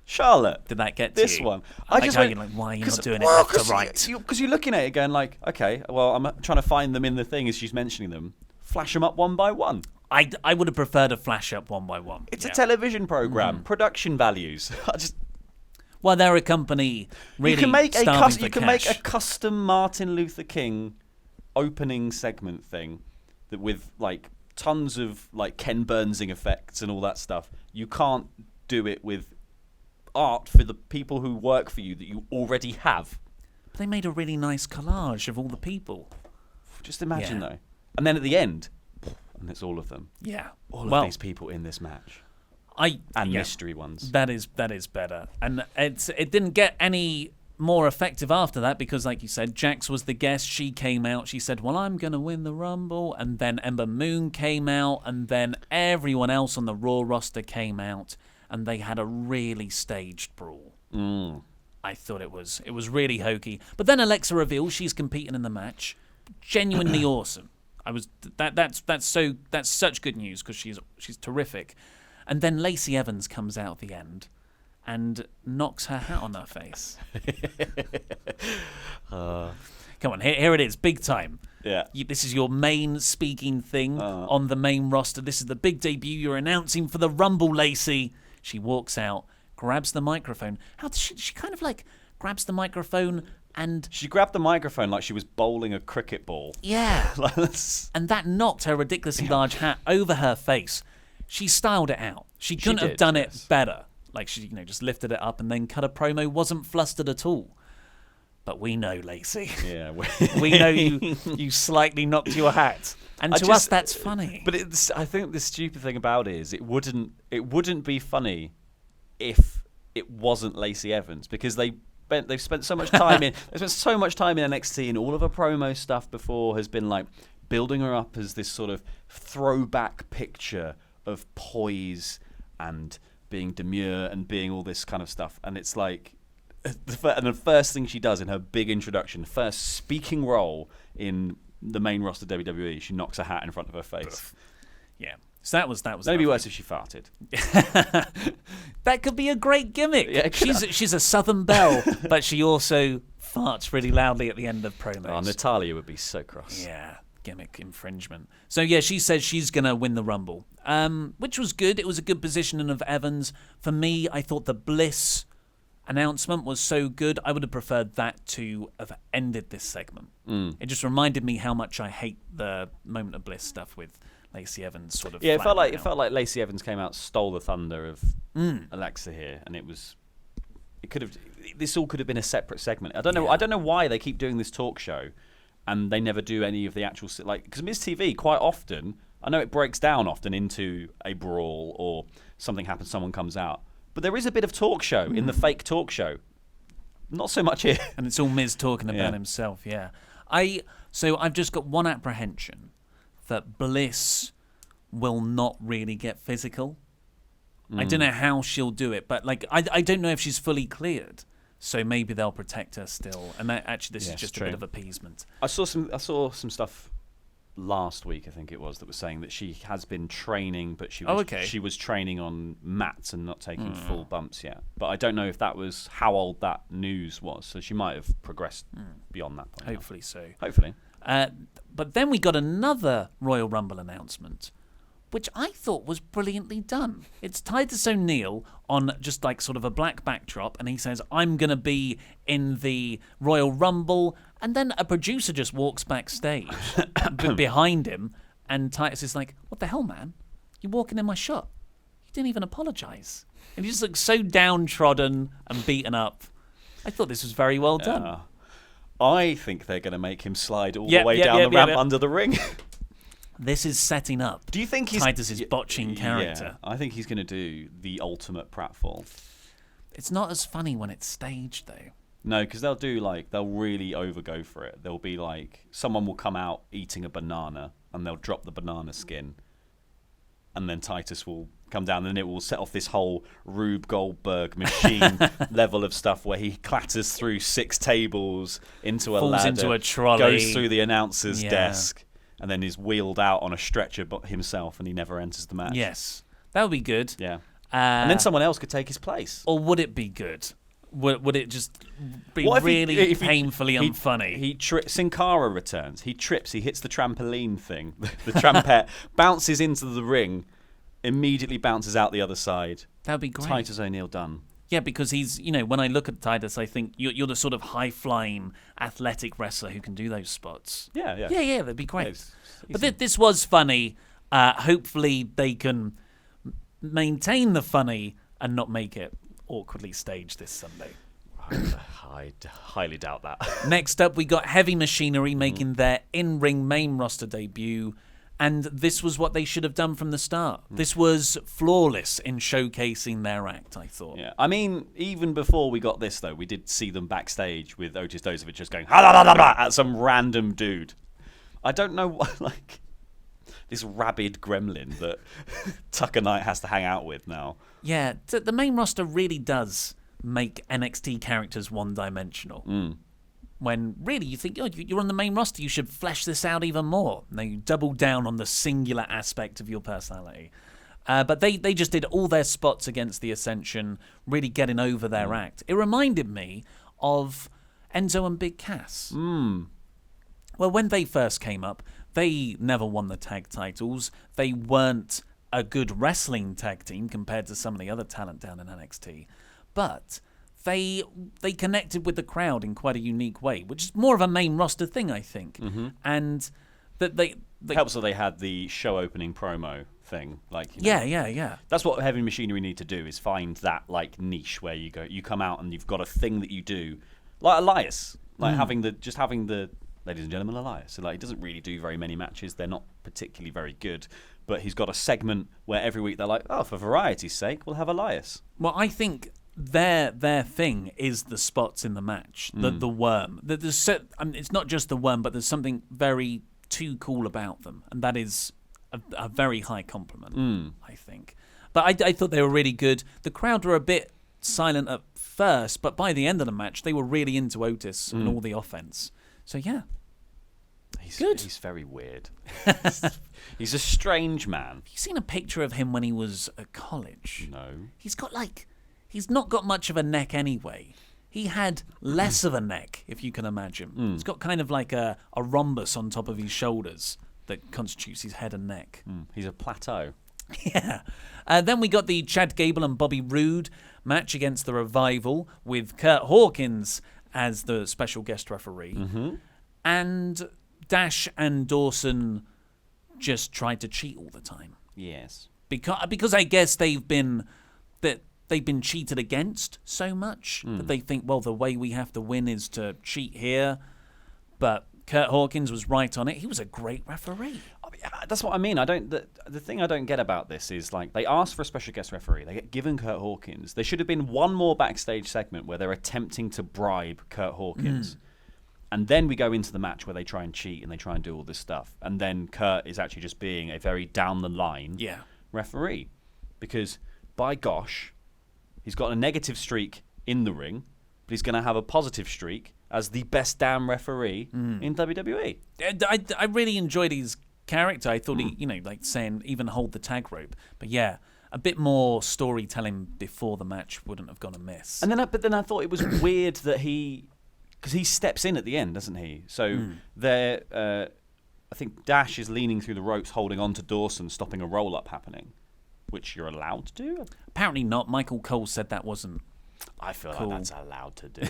Charlotte. Did that get this to you? one? I just went, like, why are you not doing it left to right? Because you're looking at it going like, okay, well, I'm trying to find them in the thing as she's mentioning them. Flash them up one by one. I would have preferred a flash up one by one. It's a television program. Production values. Well, they're a company really you can make a custom Martin Luther King opening segment thing that with like tons of like Ken Burnsing effects and all that stuff. You can't do it with art for the people who work for you that you already have. They made a really nice collage of all the people. Just imagine though. And then at the end, and it's all of them. Yeah. All of these people in this match. Mystery ones. That is better. And it didn't get any more effective after that because, like you said, Jax was the guest. She came out. She said, well, I'm going to win the Rumble. And then Ember Moon came out. And then everyone else on the Raw roster came out. And they had a really staged brawl. I thought it was really hokey. But then Alexa reveals she's competing in the match. Genuinely awesome. That's such good news because she's terrific. And then Lacey Evans comes out at the end and knocks her hat on her face. Come on, here it is, big time. Yeah. This is your main speaking thing on the main roster. This is the big debut you're announcing for the Rumble, Lacey. She walks out, grabs the microphone. How does she kind of like grabs the microphone and... She grabbed the microphone like she was bowling a cricket ball. Yeah. And that knocked her ridiculously large hat over her face. She styled it out. She couldn't have done it better. Like she, just lifted it up and then cut a promo. Wasn't flustered at all. But we know, Lacey. Yeah, we know you slightly knocked your hat, and to us that's funny. But I think the stupid thing about it is it wouldn't be funny if it wasn't Lacey Evans because they've spent so much time in NXT and all of her promo stuff before has been like building her up as this sort of throwback picture of poise and being demure and being all this kind of stuff, and it's like. And the first thing she does in her big introduction, first speaking role in the main roster WWE, she knocks a hat in front of her face. Yeah. So that was. That'd be worse if she farted. That could be a great gimmick. Yeah, she's a Southern belle, but she also farts really loudly at the end of promos. Oh, Natalya would be so cross. Yeah, gimmick infringement. So yeah, she says she's gonna win the Rumble, which was good. It was a good positioning of Evans. For me, I thought the Bliss announcement was so good, I would have preferred that to have ended this segment. It just reminded me how much I hate the Moment of Bliss stuff with Lacey Evans sort of. Yeah, it felt like Lacey Evans came out, stole the thunder of Alexa here, and this all could have been a separate segment. I don't know why they keep doing this talk show, and they never do any of the actual because Miz TV quite often. I know it breaks down often into a brawl or something happens, someone comes out. But there is a bit of talk show in the fake talk show. Not so much here. And it's all Miz talking about himself, yeah. So I've just got one apprehension, that Bliss will not really get physical. I don't know how she'll do it, but I don't know if she's fully cleared. So maybe they'll protect her still. And this is just a bit of appeasement. I saw some stuff last week, I think it was, that was saying that she has been training, but she was training on mats and not taking full bumps yet. But I don't know if that was how old that news was. So she might have progressed beyond that point. Hopefully so. Hopefully. But then we got another Royal Rumble announcement, which I thought was brilliantly done. It's Titus O'Neil on just like sort of a black backdrop, and he says, I'm going to be in the Royal Rumble, and then a producer just walks backstage behind him, and Titus is like, what the hell, man? You're walking in my shot. You didn't even apologise. And he just looks so downtrodden and beaten up. I thought this was very well done. I think they're going to make him slide all the way down the ramp under the ring. This is setting up. Do you think Titus's botching character? Yeah, I think he's going to do the ultimate pratfall. It's not as funny when it's staged, though. No, because they'll really overgo for it. They'll be like, someone will come out eating a banana, and they'll drop the banana skin, and then Titus will come down, and it will set off this whole Rube Goldberg machine level of stuff where he clatters through 6 tables into a ladder, into a trolley, goes through the announcer's desk, and then is wheeled out on a stretcher himself, and he never enters the match. Yes, that would be good. Yeah, and then someone else could take his place. Or would it be good? Would it just be really painfully unfunny? Sin Cara returns. He trips. He hits the trampoline thing. The trampette bounces into the ring, immediately bounces out the other side. That would be great. Titus O'Neil done. Yeah, because he's, when I look at Titus, I think you're the sort of high-flying, athletic wrestler who can do those spots. Yeah, that'd be great. But this was funny. Hopefully they can maintain the funny and not make it awkwardly staged this Sunday. I highly doubt that. Next up, we got Heavy Machinery making their in-ring main roster debut. And this was what they should have done from the start. This was flawless in showcasing their act, I thought. Yeah, I mean, even before we got this, though, we did see them backstage with Otis Dozovic just going at some random dude. I don't know what, like, this rabid gremlin that Tucker Knight has to hang out with now. Yeah, the main roster really does make NXT characters one-dimensional. When really you think, you're on the main roster, you should flesh this out even more. Now you double down on the singular aspect of your personality. But they just did all their spots against the Ascension, really getting over their act. It reminded me of Enzo and Big Cass. Well, when they first came up, they never won the tag titles. They weren't a good wrestling tag team compared to some of the other talent down in NXT. But they connected with the crowd in quite a unique way, which is more of a main roster thing, I think. And that they helps that they had the show opening promo thing, like yeah. That's what Heavy Machinery need to do, is find that like niche where you come out and you've got a thing that you do, like Elias, like having the ladies and gentlemen Elias. So like he doesn't really do very many matches. They're not particularly very good, but he's got a segment where every week they're like, oh, for variety's sake, we'll have Elias. Well, I think their thing is the spots in the match, the worm. It's not just the worm, but there's something very too cool about them, and that is a very high compliment, I think. But I thought they were really good. The crowd were a bit silent at first, but by the end of the match, they were really into Otis and all the offense. So yeah, he's good. He's very weird. He's a strange man. Have you seen a picture of him when he was at college? No. He's not got much of a neck anyway. He had less of a neck, if you can imagine. He's got kind of like a rhombus on top of his shoulders that constitutes his head and neck. He's a plateau. Yeah. Then we got the Chad Gable and Bobby Roode match against the Revival with Kurt Hawkins as the special guest referee. And Dash and Dawson just tried to cheat all the time. Yes. Because I guess they've been cheated against so much that they think, well, the way we have to win is to cheat here. But Kurt Hawkins was right on it. He was a great referee. That's what I mean. The thing I don't get about this is, like, they asked for a special guest referee. They get given Kurt Hawkins. There should have been one more backstage segment where they're attempting to bribe Kurt Hawkins. And then we go into the match where they try and cheat and they try and do all this stuff. And then Kurt is actually just being a very down-the-line referee. Because, by gosh, he's got a negative streak in the ring, but he's going to have a positive streak as the best damn referee in WWE. I really enjoyed his character. I thought he, like saying even hold the tag rope. But yeah, a bit more storytelling before the match wouldn't have gone amiss. But then I thought it was weird that because he steps in at the end, doesn't he? So I think Dash is leaning through the ropes, holding on to Dawson, stopping a roll-up happening, which you're allowed to do. Apparently not. Michael Cole said that wasn't. I feel cool. like that's allowed to do.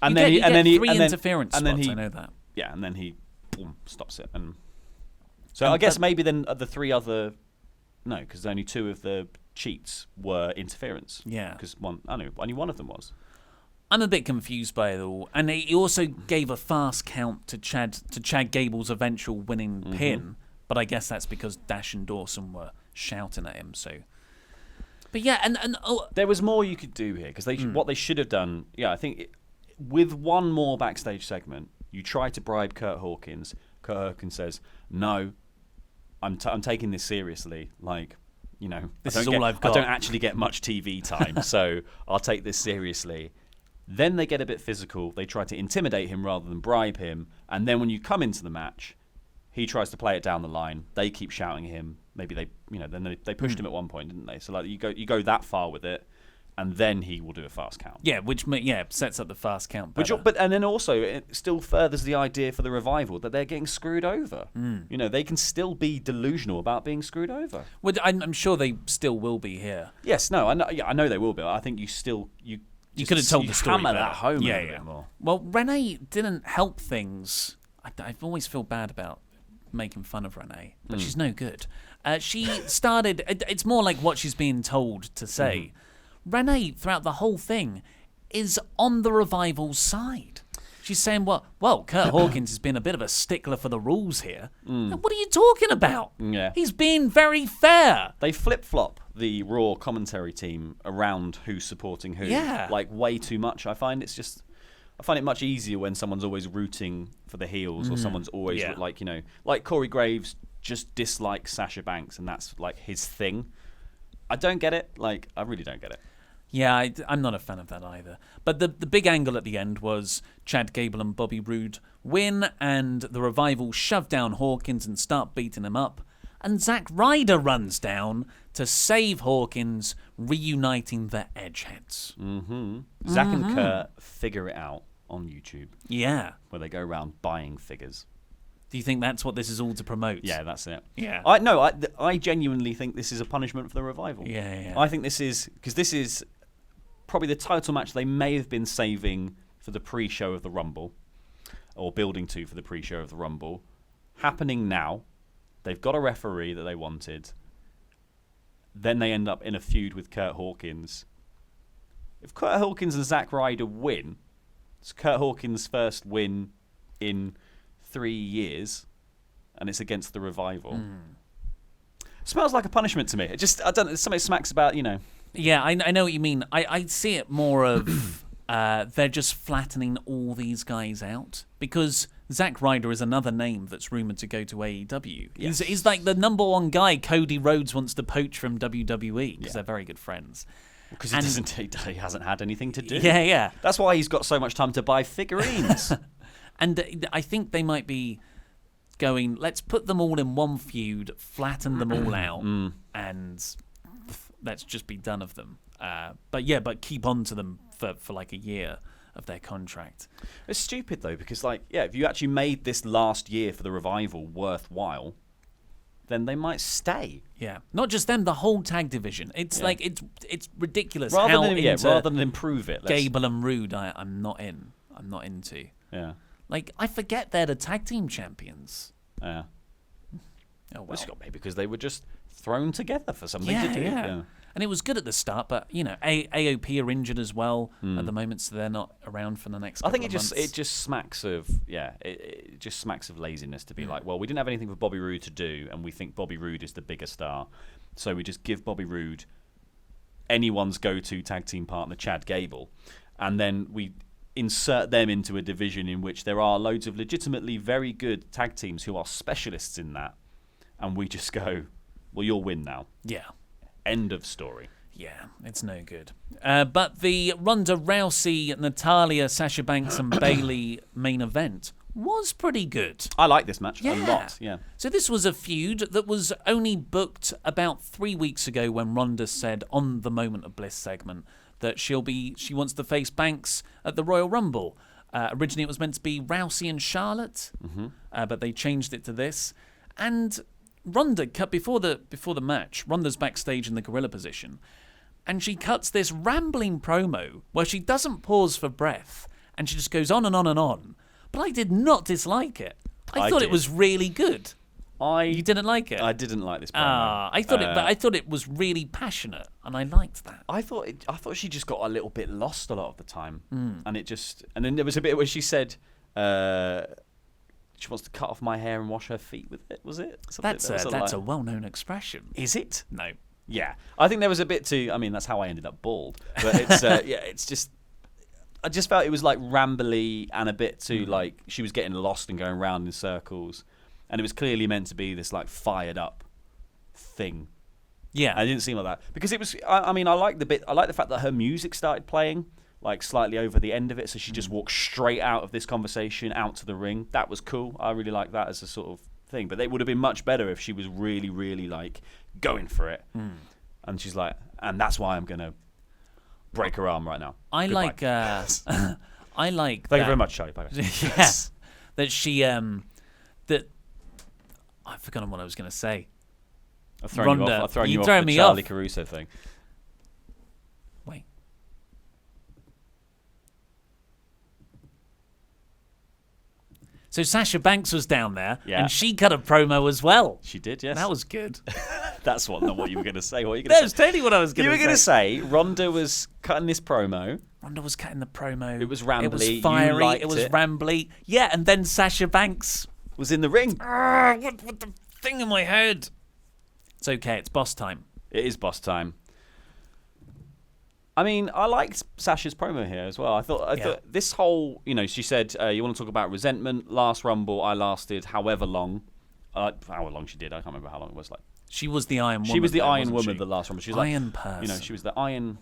And then he three interference spots. I know that. Yeah, and then he stops it. And so I guess maybe then the three other, no, because only two of the cheats were interference. Yeah, because only one of them was. I'm a bit confused by it all, and he also gave a fast count to Chad Gable's eventual winning pin, but I guess that's because Dash and Dawson were shouting at him. So. But yeah, and there was more you could do here, because what they should have done. Yeah, I think with one more backstage segment, you try to bribe Kurt Hawkins. Kurt Hawkins says, "No, I'm taking this seriously. Like, this is all I've got. I don't actually get much TV time, so I'll take this seriously." Then they get a bit physical. They try to intimidate him rather than bribe him. And then when you come into the match, he tries to play it down the line. They keep shouting at him. Maybe they pushed him at one point, didn't they? So like you go that far with it, and then he will do a fast count. Yeah, which sets up the fast count better. And then also it still furthers the idea for the Revival that they're getting screwed over. They can still be delusional about being screwed over. Well, I'm sure they still will be here. Yes, no, I know they will be. I think you could have told the story hammer that home a bit more. Well, Renee didn't help things. I've always feel bad about making fun of Renee, but she's no good. She started. It's more like what she's being told to say. Renee, throughout the whole thing, is on the Revival's side. She's saying, well, Kurt Hawkins has been a bit of a stickler for the rules here. What are you talking about? Yeah. He's being very fair. They flip-flop the Raw commentary team around who's supporting who. Yeah. Like, way too much, I find. I find it much easier when someone's always rooting for the heels or someone's always, like Corey Graves just dislikes Sasha Banks and that's, like, his thing. I don't get it. Like, I really don't get it. Yeah, I'm not a fan of that either. But the big angle at the end was Chad Gable and Bobby Roode win, and the Revival shove down Hawkins and start beating him up. And Zack Ryder runs down to save Hawkins, reuniting the Edgeheads. Zack and Kurt figure it out on YouTube. Yeah. Where they go around buying figures. Do you think that's what this is all to promote? Yeah, that's it. Yeah. I genuinely think this is a punishment for the Revival. Yeah. I think this is probably the title match they may have been saving for the pre-show of the Rumble, or building to for the pre-show of the Rumble. Happening now. They've got a referee that they wanted. Then they end up in a feud with Kurt Hawkins. If Kurt Hawkins and Zack Ryder win, it's Kurt Hawkins' first win in 3 years, and it's against the Revival. Smells like a punishment to me. I don't know, something smacks about, Yeah, I know what you mean. I see it more of they're just flattening all these guys out, because Zack Ryder is another name that's rumored to go to AEW. Yes. He's like the number one guy Cody Rhodes wants to poach from WWE, because they're very good friends. Because he hasn't had anything to do. Yeah. That's why he's got so much time to buy figurines. And I think they might be going, let's put them all in one feud, flatten them all out, and let's just be done of them. But keep on to them for like a year of their contract. It's stupid, though, because, if you actually made this last year for the Revival worthwhile, then they might stay. Yeah. Not just them, the whole tag division. It's like, it's ridiculous rather how than improve it. Gable and Roode, I'm not in. I'm not into. Yeah. Like, I forget they're the tag team champions. Yeah. Oh, well. It's got maybe because they were just thrown together for something to do. Yeah. And it was good at the start, but AOP are injured as well at the moment, so they're not around for the next. I think it months. just smacks of it just smacks of laziness to be like, well, we didn't have anything for Bobby Roode to do, and we think Bobby Roode is the bigger star, so we just give Bobby Roode anyone's go-to tag team partner, Chad Gable, and then we insert them into a division in which there are loads of legitimately very good tag teams who are specialists in that, and we just go, well, you'll win now. Yeah. End of story. Yeah, it's no good. But the Ronda Rousey, Natalya, Sasha Banks and Bayley main event was pretty good. I like this match a lot. Yeah. So this was a feud that was only booked about 3 weeks ago when Ronda said on the Moment of Bliss segment that she wants to face Banks at the Royal Rumble. Originally it was meant to be Rousey and Charlotte, but they changed it to this. And Ronda cut before the match. Ronda's backstage in the gorilla position, and she cuts this rambling promo where she doesn't pause for breath, and she just goes on and on and on. But I did not dislike it. I thought it was really good. You didn't like it? I didn't like this promo. I thought it was really passionate, and I liked that. I thought she just got a little bit lost a lot of the time, and then there was a bit where she said. She wants to cut off my hair and wash her feet with it. Was it? That's a well-known expression. Is it? No. Yeah, I think there was a bit too. I mean, that's how I ended up bald. But it's it's just. I just felt it was like rambly and a bit too like she was getting lost and going round in circles, and it was clearly meant to be this like fired up thing. Yeah, and it didn't seem like that because it was. I mean, I like the bit. I like the fact that her music started playing. Like slightly over the end of it, so she just walked straight out of this conversation out to the ring. That was cool. I really like that as a sort of thing. But it would have been much better if she was really, really like going for it. And she's like, and that's why I'm gonna break her arm right now. I like. I like. Thank you very much, Charlie. Bye. Yes, that she that I've forgotten what I was gonna say. I've thrown you off. I've thrown you off the Charlie Caruso thing. Wait. So Sasha Banks was down there, and she cut a promo as well. She did, yes. That was good. That's not what you were going to say. What are you going to say? That's totally what I was going to say. You were going to say Ronda was cutting this promo, Ronda was cutting the promo. It was rambly. It was You fiery. liked It was it. rambly. Yeah, and then Sasha Banks. Was in the ring. What the thing in my head? It's okay. It's boss time. It is boss time. I mean, I liked Sasha's promo here as well. I thought this whole, she said, you want to talk about resentment? Last Rumble, I lasted however long. However long she did. I can't remember how long it was. Like She was the Iron Woman. She was the there, Iron wasn't Woman she? the last Rumble. She was Iron person. she was the Iron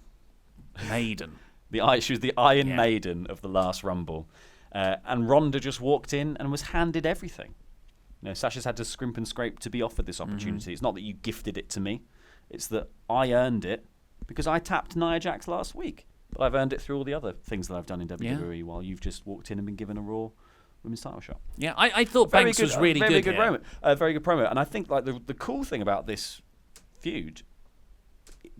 Maiden. She was the Iron Maiden of the last Rumble. And Ronda just walked in and was handed everything. Sasha's had to scrimp and scrape to be offered this opportunity. It's not that you gifted it to me. It's that I earned it because I tapped Nia Jax last week. But I've earned it through all the other things that I've done in WWE while you've just walked in and been given a Raw Women's title shot. Yeah, I thought Banks was really very good promo. Very good promo. And I think like the cool thing about this feud,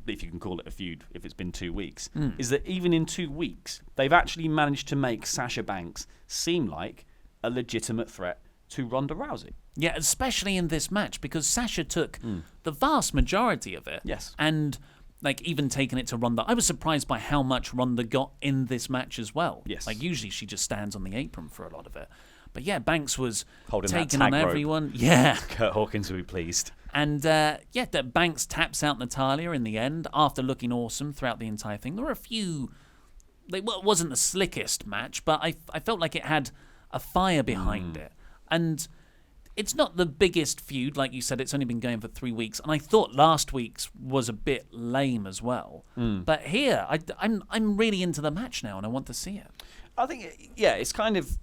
if you can call it a feud if it's been 2 weeks, is that even in 2 weeks, they've actually managed to make Sasha Banks seem like a legitimate threat to Ronda Rousey. Yeah, especially in this match, because Sasha took the vast majority of it. Yes. And like even taking it to Ronda. I was surprised by how much Ronda got in this match as well. Yes. Like usually she just stands on the apron for a lot of it. But yeah, Banks was Holding that taking tag on rope. everyone. Yeah. Kurt Hawkins will be pleased. And that Banks taps out Natalya in the end after looking awesome throughout the entire thing. There were a few. It wasn't the slickest match, but I felt like it had a fire behind it. And it's not the biggest feud, like you said. It's only been going for 3 weeks, and I thought last week's was a bit lame as well. But here, I'm really into the match now, and I want to see it. I think, it's kind of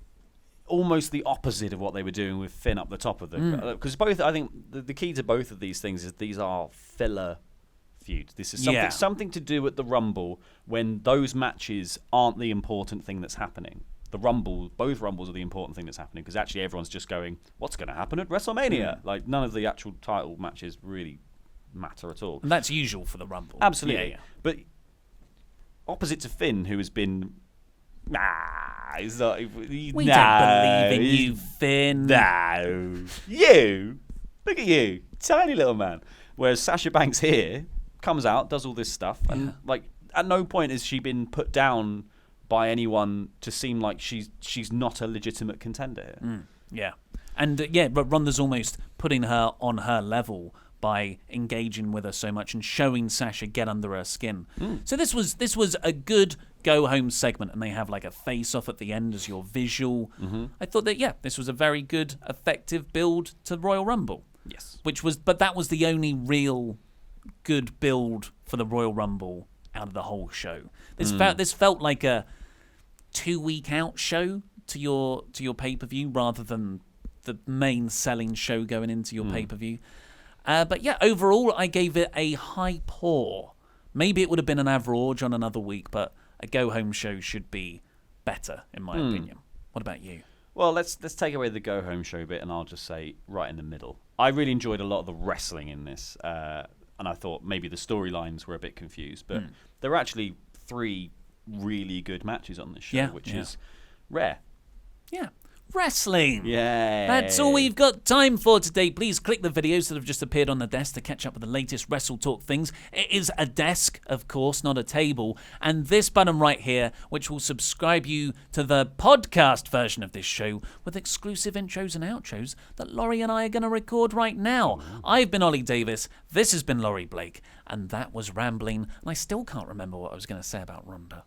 almost the opposite of what they were doing with Finn up the top of them. Because both, I think, the key to both of these things is these are filler feuds. This is something to do at the Rumble when those matches aren't the important thing that's happening. Both Rumbles are the important thing that's happening because actually everyone's just going, what's going to happen at WrestleMania? Like none of the actual title matches really matter at all. And that's usual for the Rumble. Absolutely. Yeah. But opposite to Finn, who has been, he's not. We don't believe in you, Finn. No, you. Look at you, tiny little man. Whereas Sasha Banks here comes out, does all this stuff, and like at no point has she been put down by anyone to seem like she's not a legitimate contender here. Yeah. And but Ronda's almost putting her on her level by engaging with her so much and showing Sasha get under her skin. So this was a good go home segment, and they have like a face off at the end as your visual. I thought that this was a very good, effective build to Royal Rumble. Yes. But that was the only real good build for the Royal Rumble out of the whole show. This felt like a 2 week out show to your pay-per-view rather than the main selling show going into your pay-per-view. But yeah, overall I gave it a high pour. Maybe it would have been an average on another week, but a go-home show should be better in my opinion. What about you? Well, let's take away the go-home show bit, and I'll just say right in the middle. I really enjoyed a lot of the wrestling in this, and I thought maybe the storylines were a bit confused, but there were actually 3 really good matches on this show, which is rare. Yeah. Wrestling. Yeah. That's all we've got time for today. Please click the videos that have just appeared on the desk to catch up with the latest Wrestle Talk things. It is a desk, of course, not a table. And this button right here, which will subscribe you to the podcast version of this show with exclusive intros and outros that Laurie and I are going to record right now. I've been Ollie Davis. This has been Laurie Blake. And that was Rambling. And I still can't remember what I was going to say about Ronda.